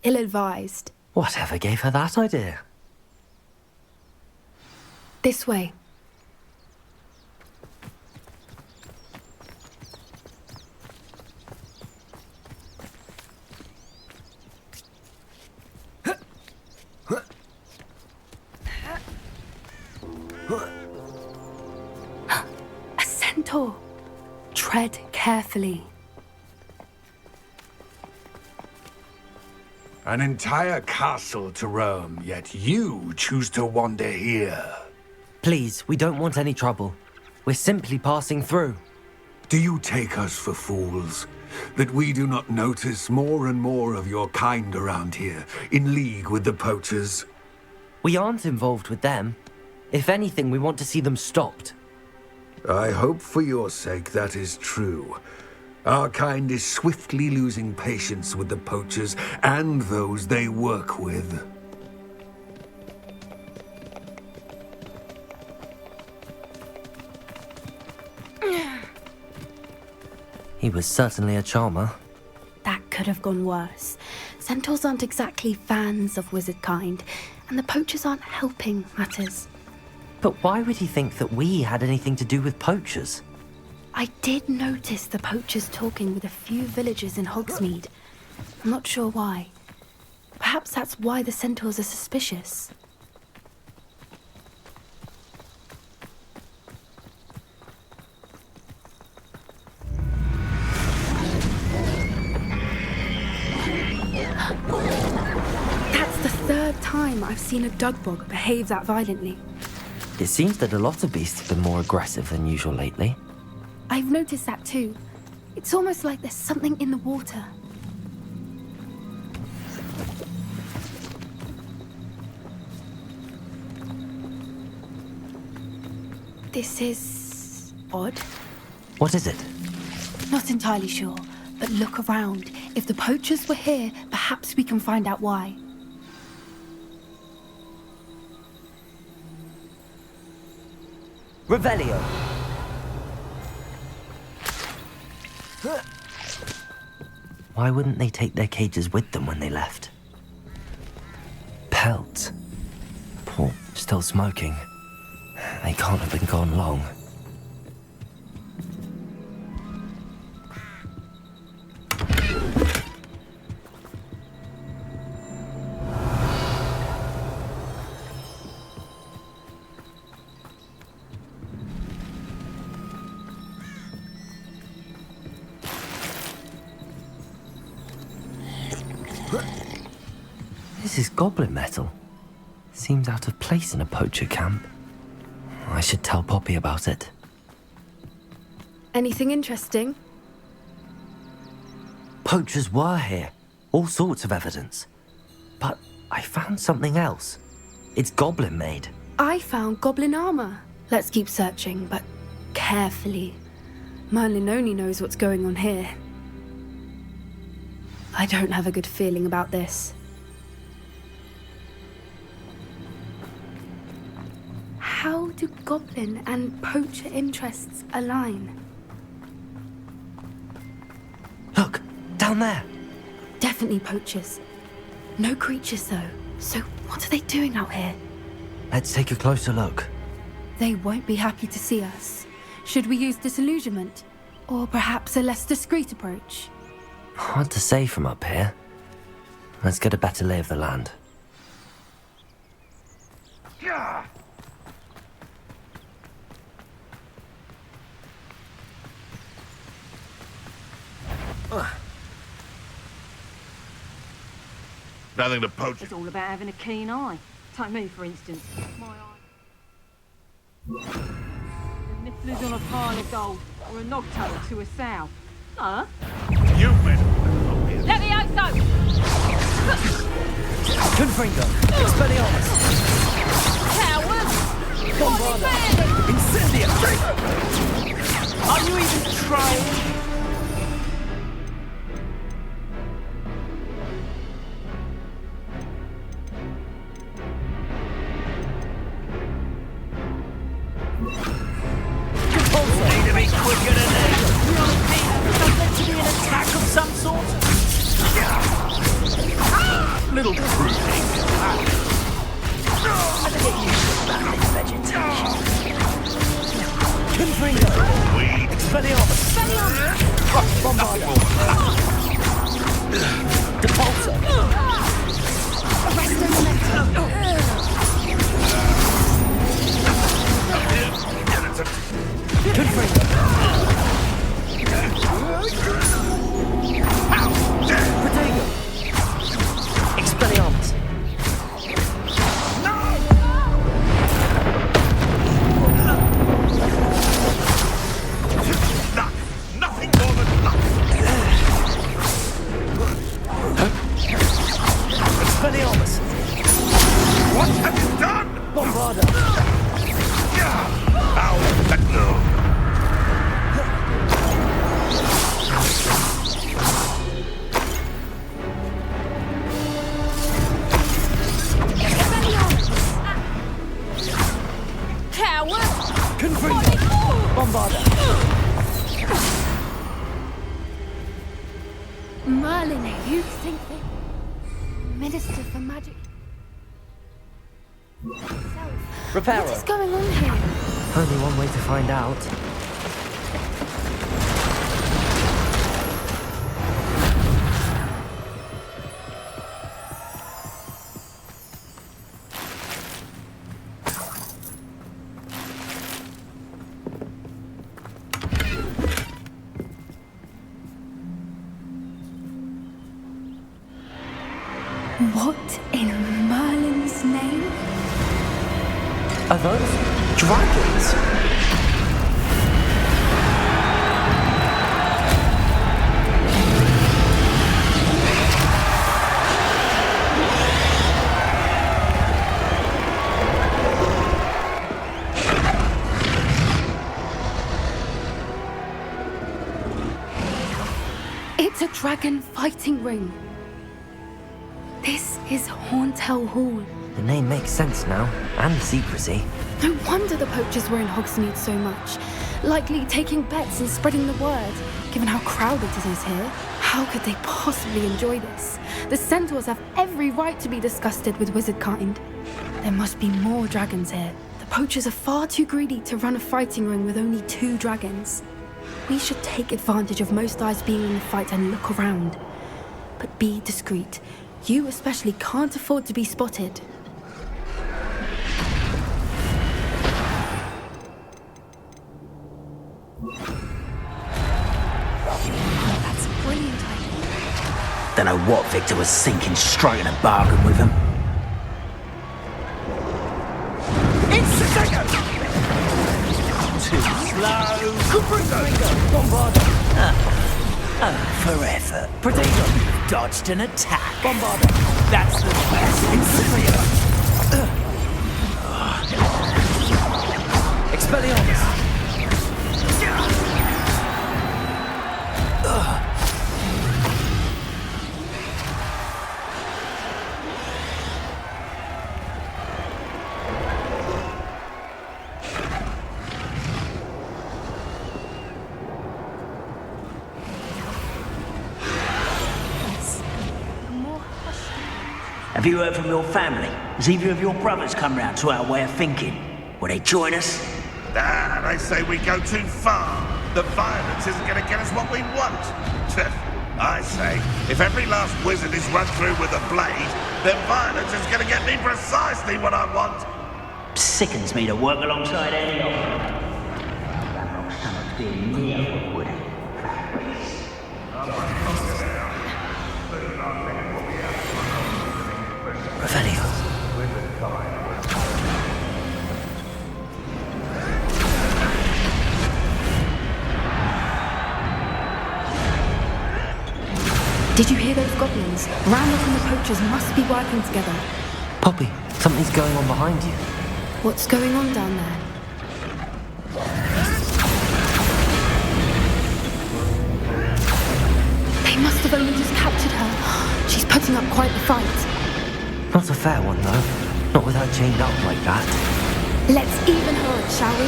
ill-advised. Whatever gave her that idea? This way. A centaur. Tread carefully. An entire castle to roam, yet you choose to wander here. Please, we don't want any trouble. We're simply passing through. Do you take us for fools? That we do not notice more and more of your kind around here, in league with the poachers? We aren't involved with them. If anything, we want to see them stopped. I hope for your sake that is true. Our kind is swiftly losing patience with the poachers and those they work with. He was certainly a charmer. That could have gone worse. Centaurs aren't exactly fans of wizard kind, and the poachers aren't helping matters. But why would he think that we had anything to do with poachers? I did notice the poachers talking with a few villagers in Hogsmeade. I'm not sure why. Perhaps that's why the centaurs are suspicious. That's the third time I've seen a dugbog behave that violently. It seems that a lot of beasts have been more aggressive than usual lately. I've noticed that too. It's almost like there's something in the water. This is odd. What is it? Not entirely sure, but look around. If the poachers were here, perhaps we can find out why. Revelio. Why wouldn't they take their cages with them when they left? Pelts. Poor, still smoking. They can't have been gone long. this goblin metal? Seems out of place in a poacher camp. I should tell Poppy about it. Anything interesting? Poachers were here. All sorts of evidence. But I found something else. It's goblin-made. I found goblin armor. Let's keep searching, but carefully. Merlin only knows what's going on here. I don't have a good feeling about this. How do goblin and poacher interests align? Look, down there. Definitely poachers. No creatures, though. So what are they doing out here? Let's take a closer look. They won't be happy to see us. Should we use disillusionment? Or perhaps a less discreet approach? Hard to say from up here. Let's get a better lay of the land. Nothing to poach. It's all about having a keen eye. Take me, for instance. My eye. The niffler's on a pile of gold, or a nogtail to a sow. Huh? You better. Let me out, though! Confringo. Expelliarmus. Coward! Bombarda. Incendia. Are you even trying? Need to be quicker than that. Does meant to be an attack of some sort? Little pruning. Vegetation. Confringo. Expelliarmus. Bombarda. Depulsor. Confringo. Protego. Expelliarmus. Nothing more than luck. Expelliarmus. What have you done? Bombarda. Ow, let go. Coward! Confringo. Bombarda. Merlin, you think that Minister for Magic Reparo. What is going on here? Only one way to find out. What in Merlin's name? Are those dragons? It's a dragon fighting ring. This is Horntail Hall. The name makes sense now, and the secrecy. No wonder the poachers were in Hogsmeade so much. Likely taking bets and spreading the word, given how crowded it is here. How could they possibly enjoy this? The centaurs have every right to be disgusted with wizard kind. There must be more dragons here. The poachers are far too greedy to run a fighting ring with only 2 dragons. We should take advantage of most eyes being in the fight and look around. But be discreet. You especially can't afford to be spotted. Don't know what Victor was thinking, striking a bargain with him. Too slow. Bombarder. For effort. Potato. Dodged an attack. Bombarder. That's the best. Incendiary. Expelliarmus. Have you heard from your family? Has either of your brothers come round to our way of thinking? Will they join us? Ah, they say we go too far. The violence isn't going to get us what we want. I say, if every last wizard is run through with a blade, then violence is going to get me precisely what I want. Sickens me to work alongside any of them. That stomach's being near wood. Revelio. Did you hear those goblins? Randolph and the poachers must be working together. Poppy, something's going on behind you. What's going on down there? They must have only just captured her. She's putting up quite the fight. Not a fair one, though. Not with her chained up like that. Let's even her up, shall we?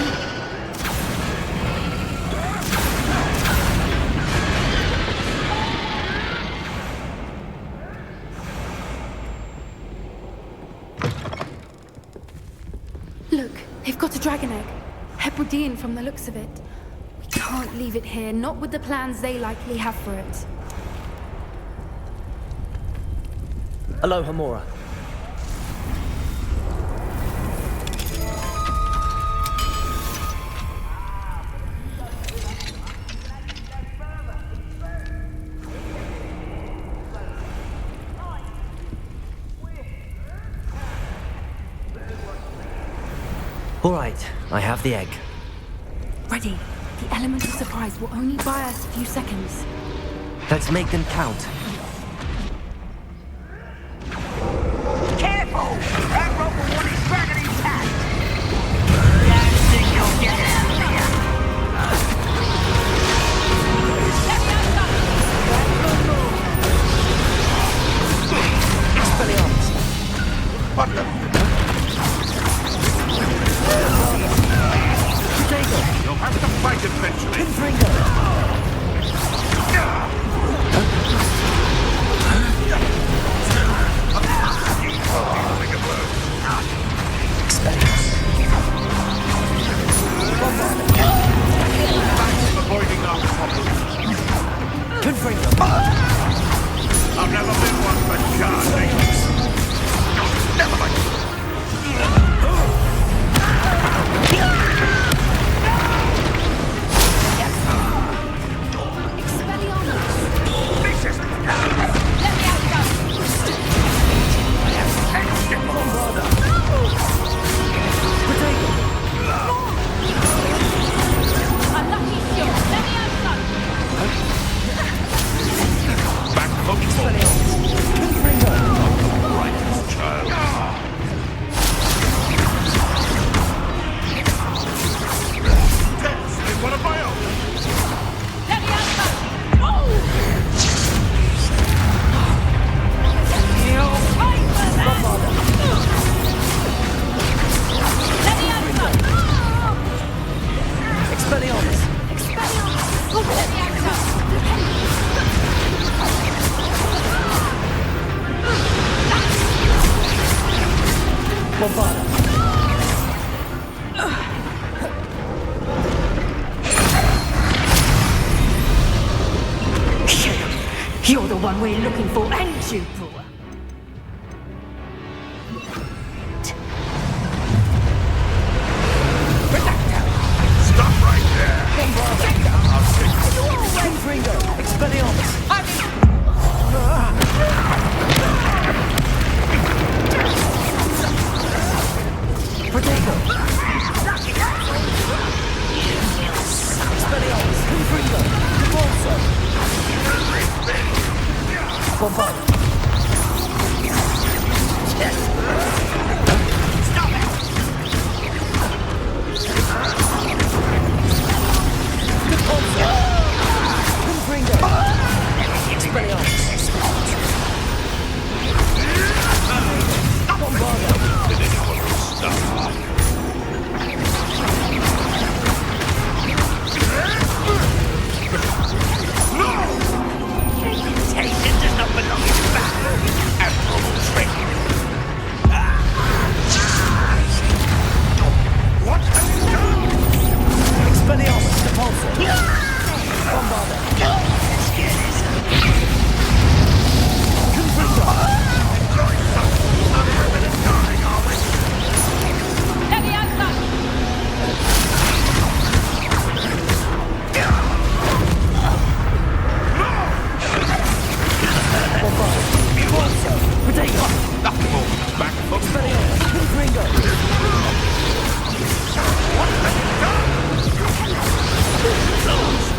Look, they've got a dragon egg. Hebridean from the looks of it. We can't leave it here, not with the plans they likely have for it. Hello, Hamura. All right, I have the egg. Ready. The element of surprise will only buy us a few seconds. Let's make them count. Careful! That rope will want his dragon intact! Don't think you'll get out of here! Expelliarmus. What the? You'll have to fight eventually. Pinfinger. Avoiding our problems. Pinfinger. I've never been one for charging. Never mind. You're the one we're looking for, ain't you, Brewer? Stop right there! I'll take you. Pinfinger. Expelliarmus. Potato. Temptation does not belong in battle. Admirable trick. What have you done? Expelliarmus, Repulsor. Bombarder.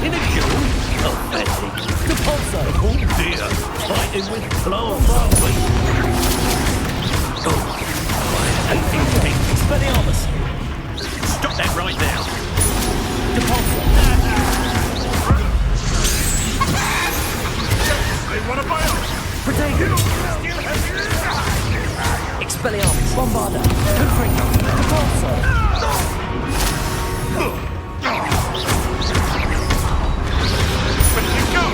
In a duel? Pathetic. Repulsor. Oh dear. Fighting with claws, aren't we? Oh, I hate these things. Expelliarmus. Stop that right now. Repulsor. They want to buy us. Protego. Expelliarmus. Bombarder. Confringo. Repulsor. Where did you go?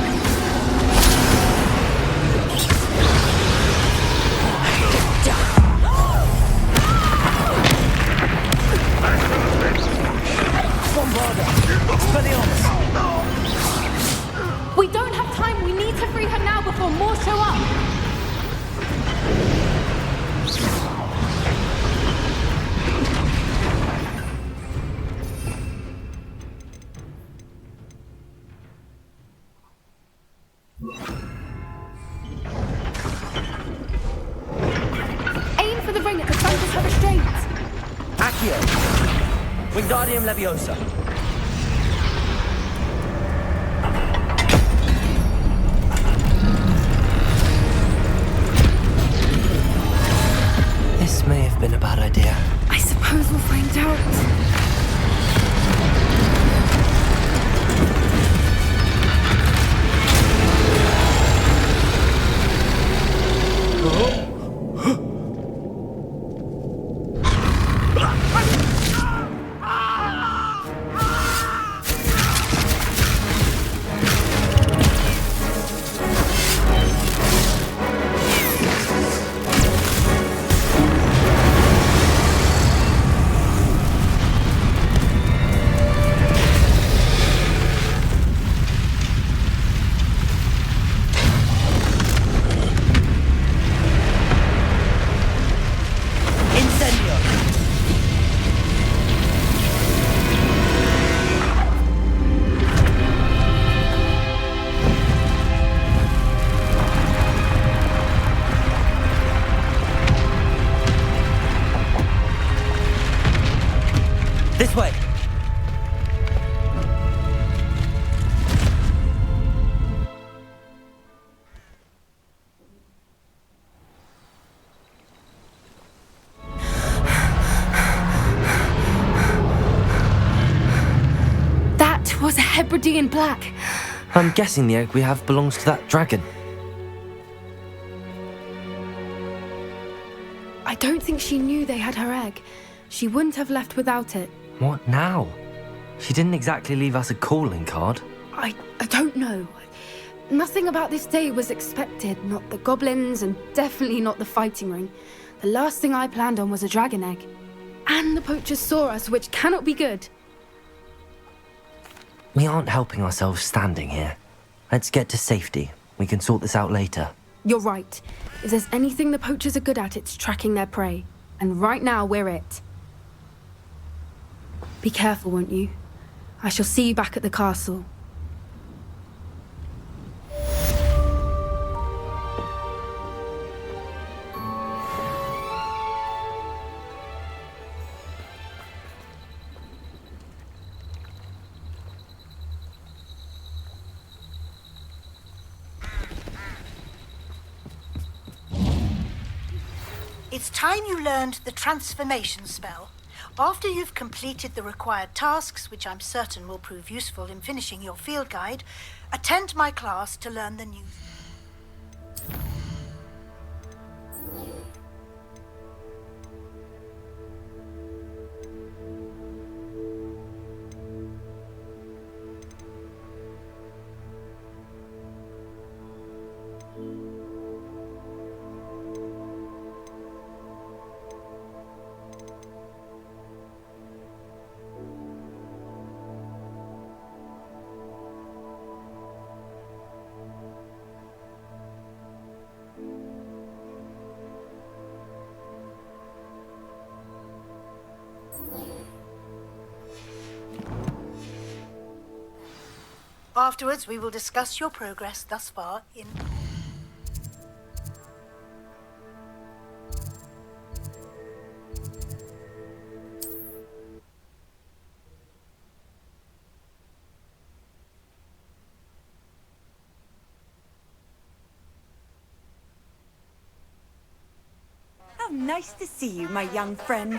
Bombarder. Expelliarmus. We don't have time. We need to free her now before more show up. Aim for the ring at the front of her restraints. Accio. Wingardium Leviosa. This may have been a bad idea. I suppose we'll find out. This way! That was a Hebridean black. I'm guessing the egg we have belongs to that dragon. I don't think she knew they had her egg. She wouldn't have left without it. What now? She didn't exactly leave us a calling card. I don't know. Nothing about this day was expected. Not the goblins, and definitely not the fighting ring. The last thing I planned on was a dragon egg. And the poachers saw us, which cannot be good. We aren't helping ourselves standing here. Let's get to safety. We can sort this out later. You're right. If there's anything the poachers are good at, it's tracking their prey. And right now, we're it. Be careful, won't you? I shall see you back at the castle. It's time you learned the transformation spell. After you've completed the required tasks, which I'm certain will prove useful in finishing your field guide, attend my class to learn the new... Afterwards, we will discuss your progress thus far in... How nice to see you, my young friend.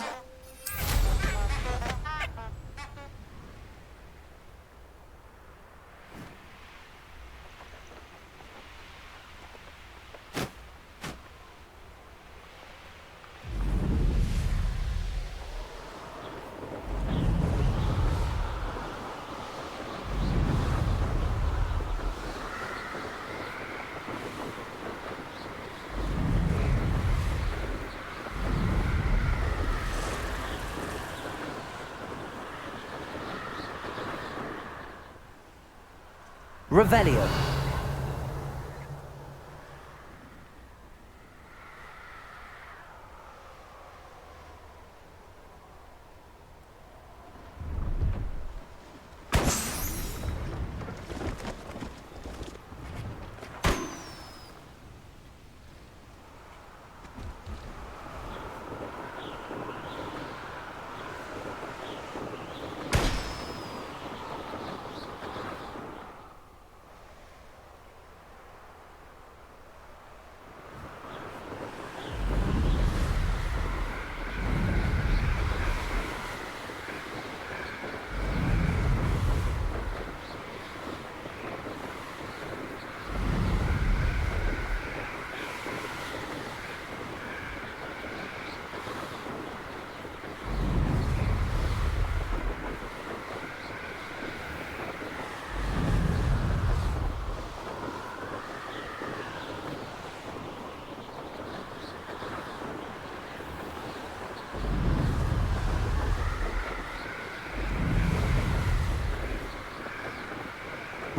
Revelio.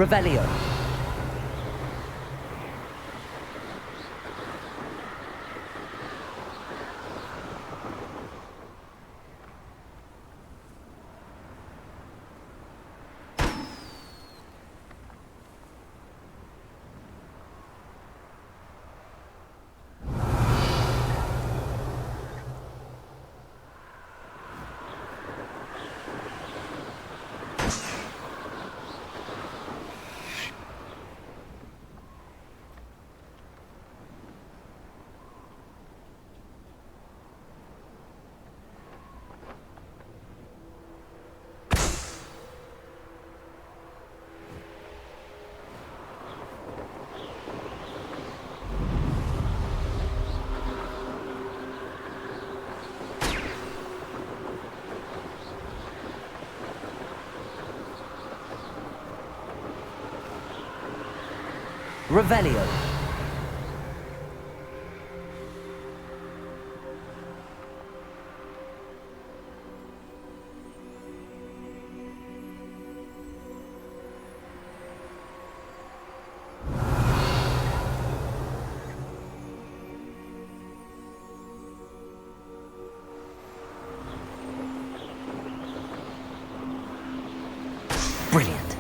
Revelio. Revelio. Brilliant.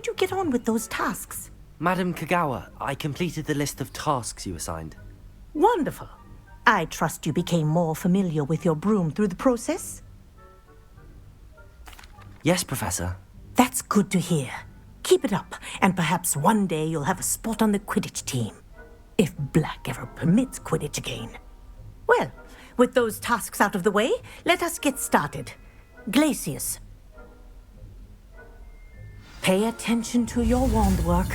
did you get on with those tasks? Madam Kagawa, I completed the list of tasks you assigned. Wonderful. I trust you became more familiar with your broom through the process? Yes, Professor. That's good to hear. Keep it up, and perhaps one day you'll have a spot on the Quidditch team. If Black ever permits Quidditch again. Well, with those tasks out of the way, let us get started. Glacius. Pay attention to your wand work.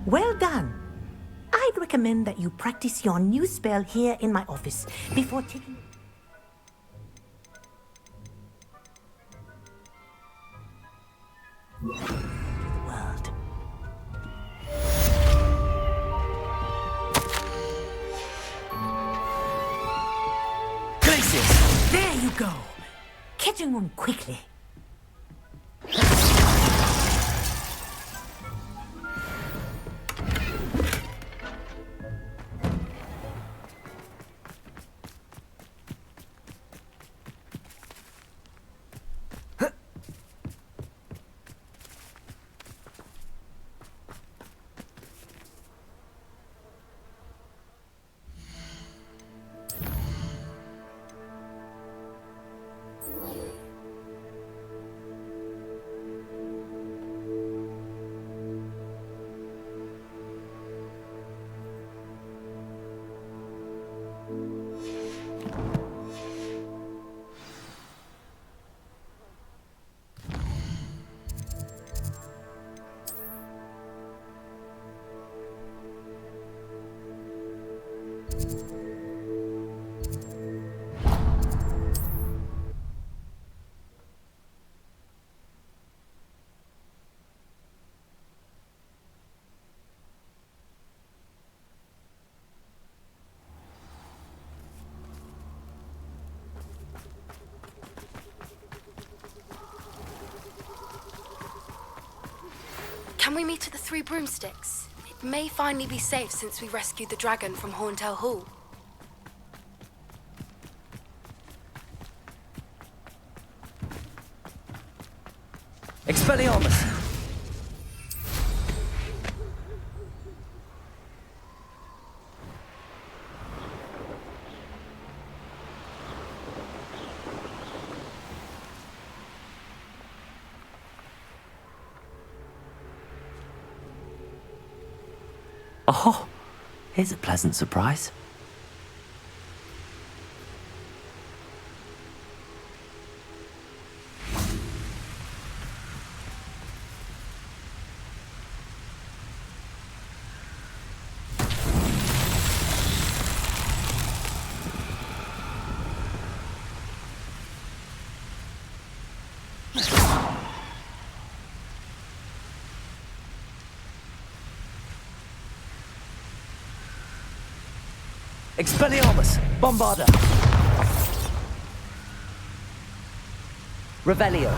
Well done. I'd recommend that you practice your new spell here in my office before taking... world. Glacius! There you go. Catching on quickly. Can we meet at the Three Broomsticks? It may finally be safe since we rescued the dragon from Horntail Hall. Expelliarmus! Oh, here's a pleasant surprise. Expelliarmus! Bombarda! Revelio!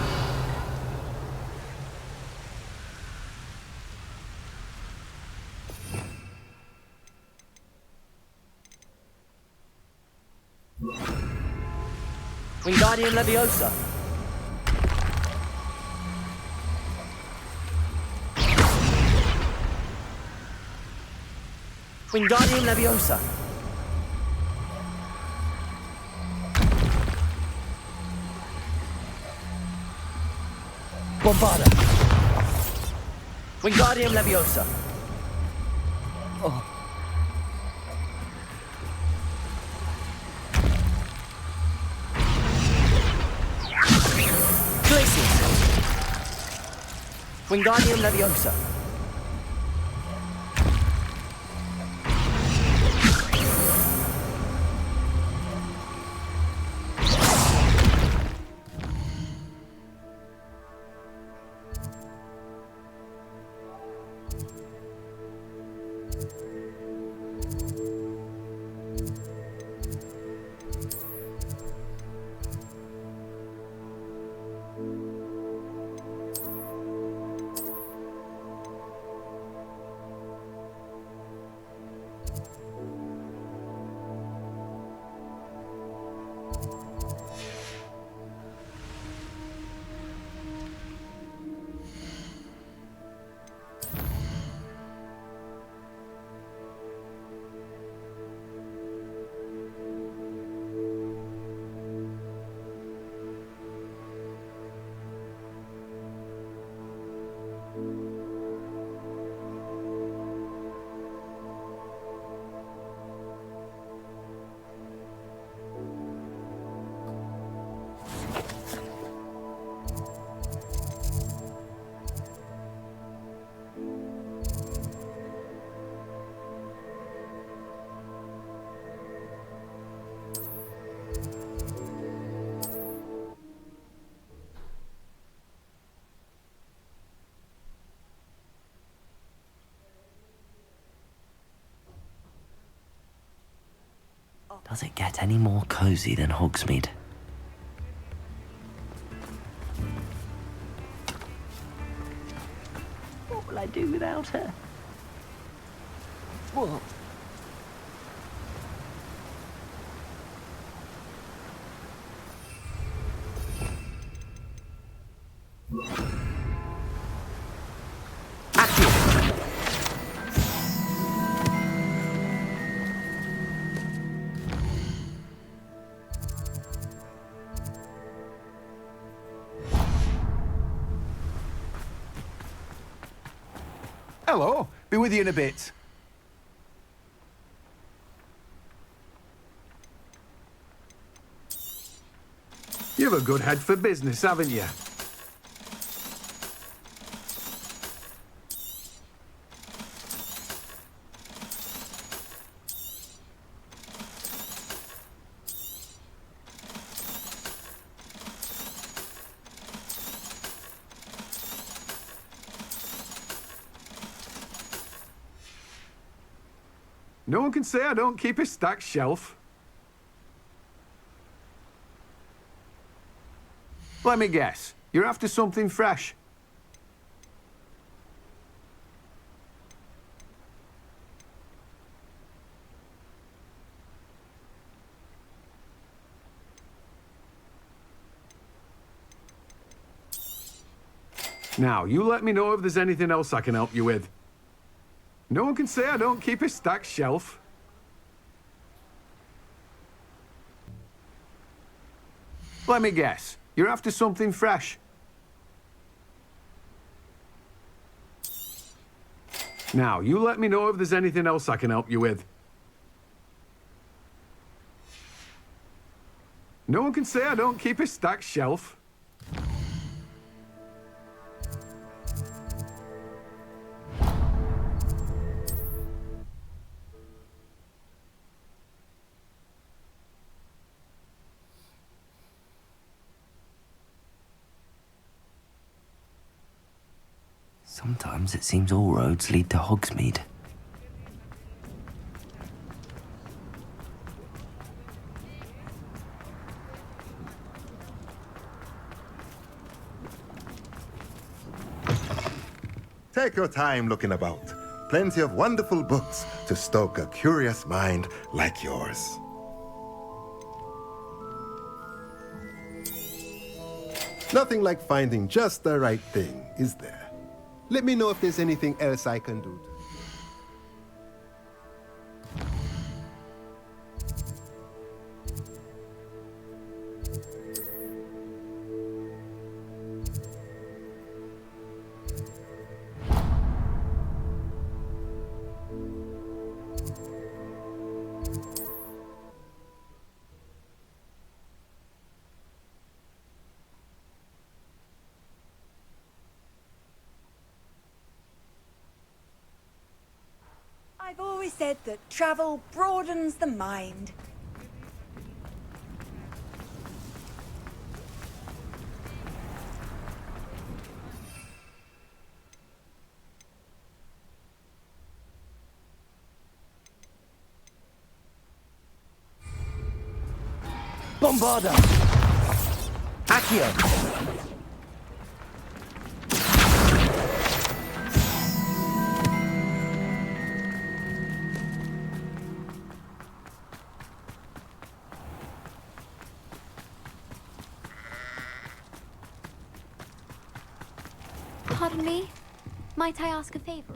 Wingardium Leviosa! Wingardium Leviosa! Bombarda! Wingardium Leviosa! Oh. Glacius! Wingardium Leviosa! Does it get any more cozy than Hogsmeade? What will I do without her? What? Hello. Be with you in a bit. You've a good head for business, haven't you? No one can say I don't keep a stacked shelf. Let me guess. You're after something fresh. Now, you let me know if there's anything else I can help you with. No one can say I don't keep a stacked shelf. Let me guess. You're after something fresh. Now, you let me know if there's anything else I can help you with. No one can say I don't keep a stacked shelf. Sometimes it seems all roads lead to Hogsmeade. Take your time looking about. Plenty of wonderful books to stoke a curious mind like yours. Nothing like finding just the right thing, is there? Let me know if there's anything else I can do. I've always said that travel broadens the mind. Bombarda! Accio! Pardon me? Might I ask a favor?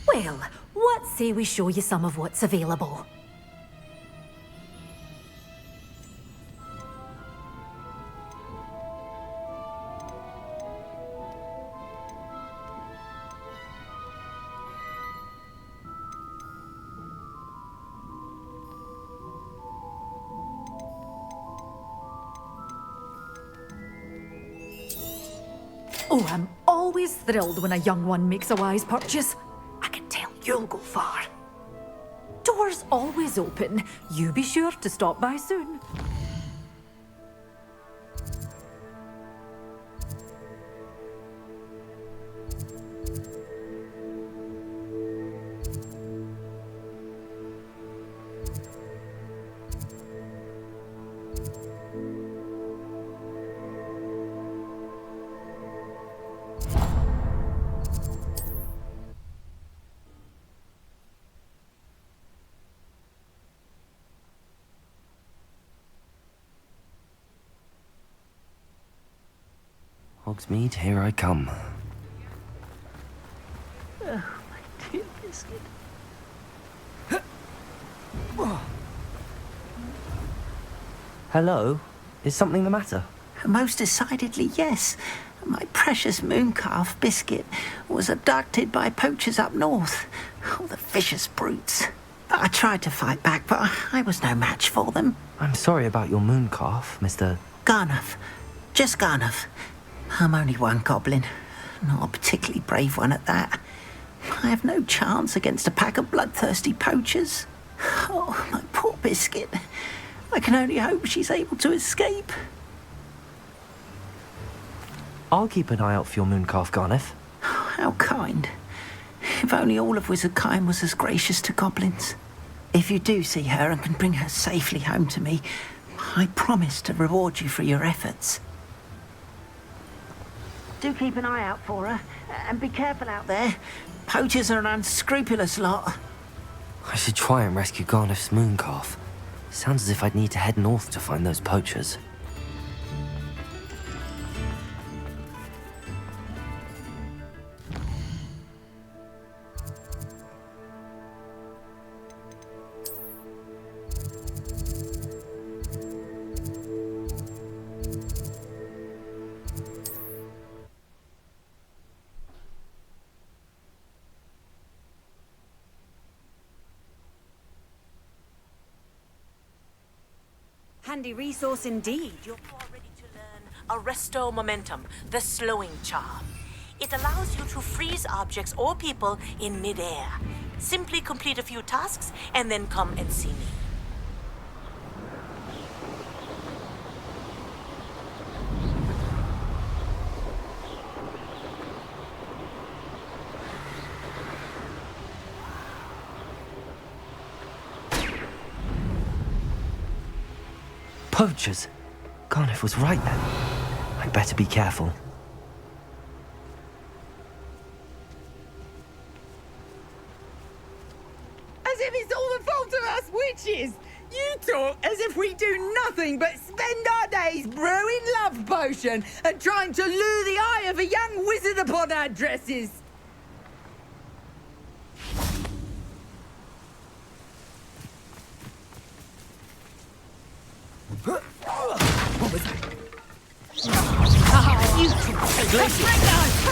Well, what say we show you some of what's available? Oh, I'm always thrilled when a young one makes a wise purchase. I can tell you'll go far. Doors always open. You be sure to stop by soon. Hogsmeade, here I come. Oh, my dear biscuit. Hello? Is something the matter? Most decidedly, yes. My precious mooncalf biscuit was abducted by poachers up north. Oh, the vicious brutes. I tried to fight back, but I was no match for them. I'm sorry about your mooncalf, Mr. Garnuff. Just Garnuff. I'm only one goblin. Not a particularly brave one at that. I have no chance against a pack of bloodthirsty poachers. Oh, my poor biscuit. I can only hope she's able to escape. I'll keep an eye out for your mooncalf, Garnuff. How kind. If only all of Wizardkind was as gracious to goblins. If you do see her and can bring her safely home to me, I promise to reward you for your efforts. Do keep an eye out for her, and be careful out there. Poachers are an unscrupulous lot. I should try and rescue Garnuff's mooncalf. Sounds as if I'd need to head north to find those poachers. Handy resource indeed. You're more ready to learn Arresto Momentum, the slowing charm. It allows you to freeze objects or people in midair. Simply complete a few tasks and then come and see me. Poachers! Garnuff was right then. I'd better be careful. As if it's all the fault of us witches! You talk as if we do nothing but spend our days brewing love potion and trying to lure the eye of a young wizard upon our dresses. What was that? You two!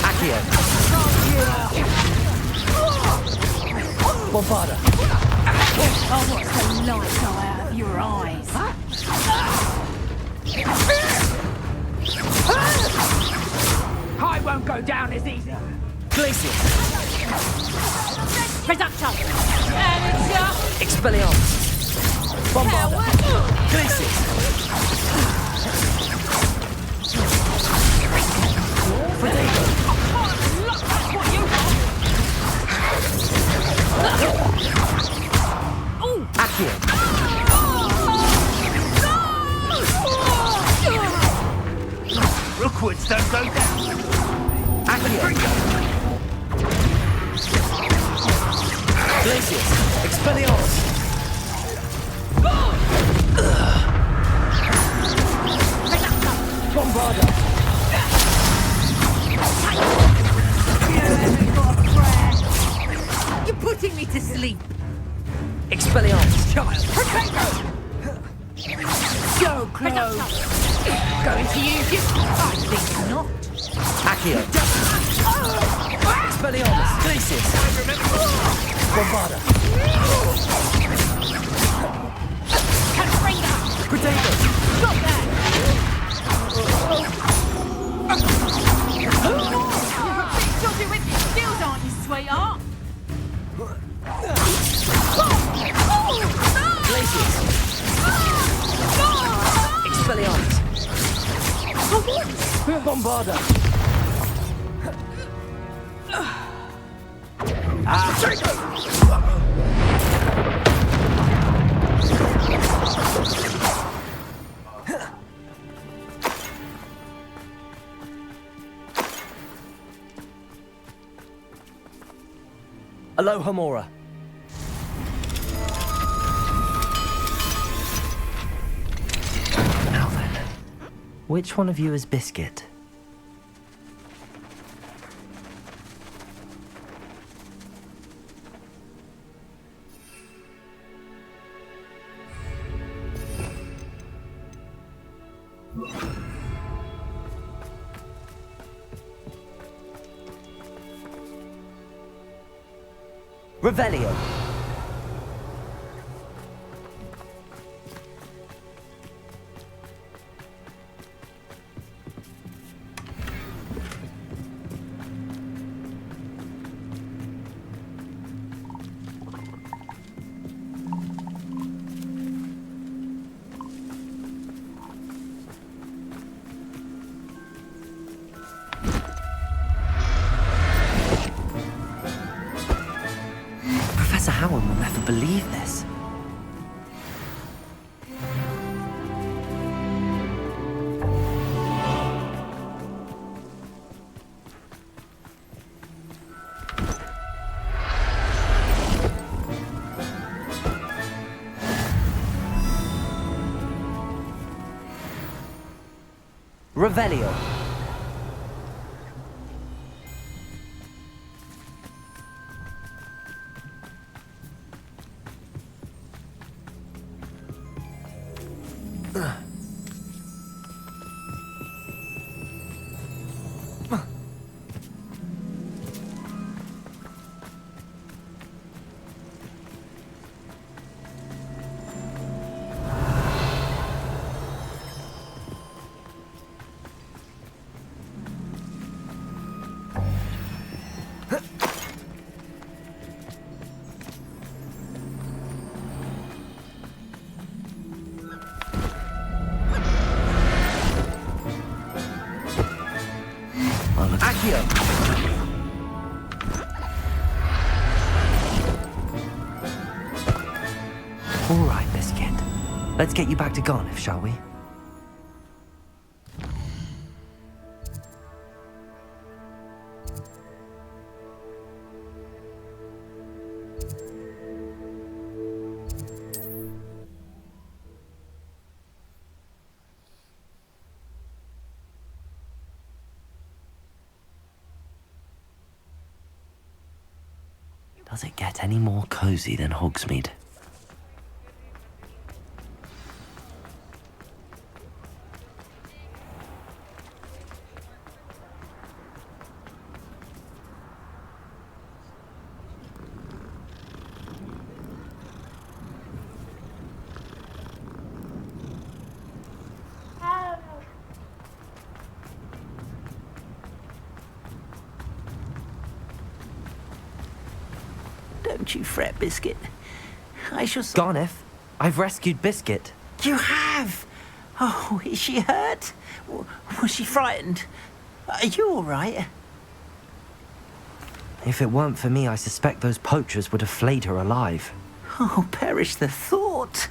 Accio! Bombarda! Oh, what's the light go out of your eyes? I won't go down as easy. Glacius! Reducto! Manager! Expelliarmus! Bombarda! Glacius! Protego! Look, that's what you want! Ooh! Accio! Rookwoods don't go down. Accio! Glacius! Expelliarmus! Bombarda! You're putting me to sleep. Expelliarmus! Child. So close! Going to use you? I think not. Accio! Expelliarmus! Glacius! Bombarda! Confringo! Protego! Stop that! Bombarda! Aloha Mora. Now then, which one of you is Biscuit? Revelio. Professor Howard will never believe this. Revelio. Accio. All right, Biscuit. Let's get you back to Garniff, shall we? Does it get any more cozy than Hogsmeade? Don't you fret, Biscuit. I shall... Garniff, I've rescued Biscuit. You have? Oh, is she hurt? Was she frightened? Are you all right? If it weren't for me, I suspect those poachers would have flayed her alive. Oh, perish the thought.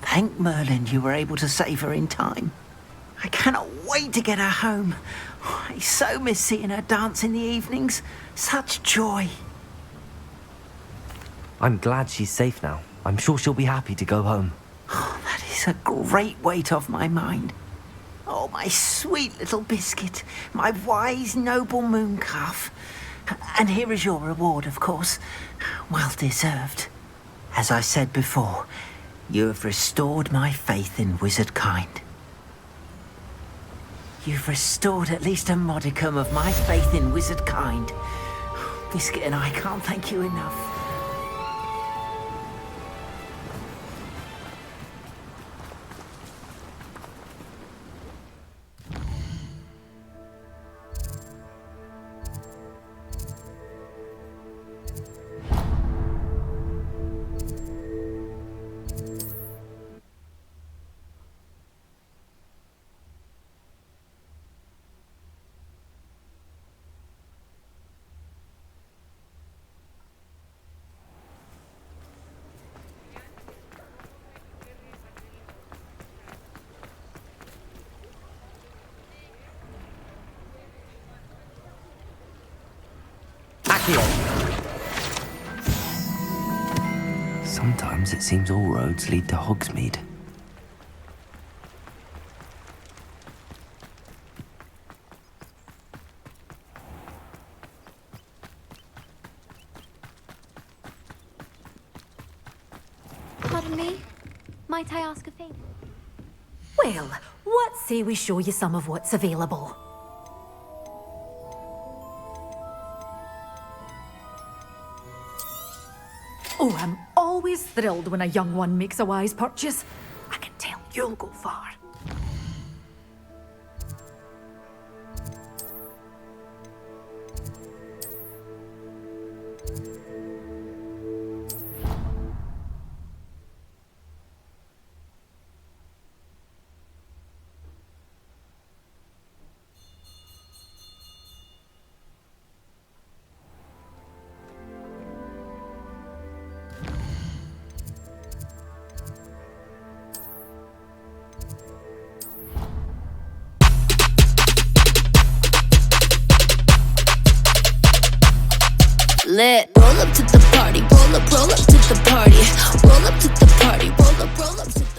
Thank Merlin you were able to save her in time. I cannot wait to get her home. I so miss seeing her dance in the evenings. Such joy. I'm glad she's safe now. I'm sure she'll be happy to go home. Oh, that is a great weight off my mind. Oh, my sweet little Biscuit, my wise, noble moon calf. And here is your reward, of course. Well deserved. As I said before, you have restored my faith in wizard kind. You've restored at least a modicum of my faith in wizard kind. Biscuit and I can't thank you enough. Sometimes it seems all roads lead to Hogsmeade. Pardon me? Might I ask a favour? Well, what say we show you some of what's available? Oh, I'm always thrilled when a young one makes a wise purchase. I can tell you'll go far. Lit. Roll up to the party, roll up to the party, roll up to the party, roll up to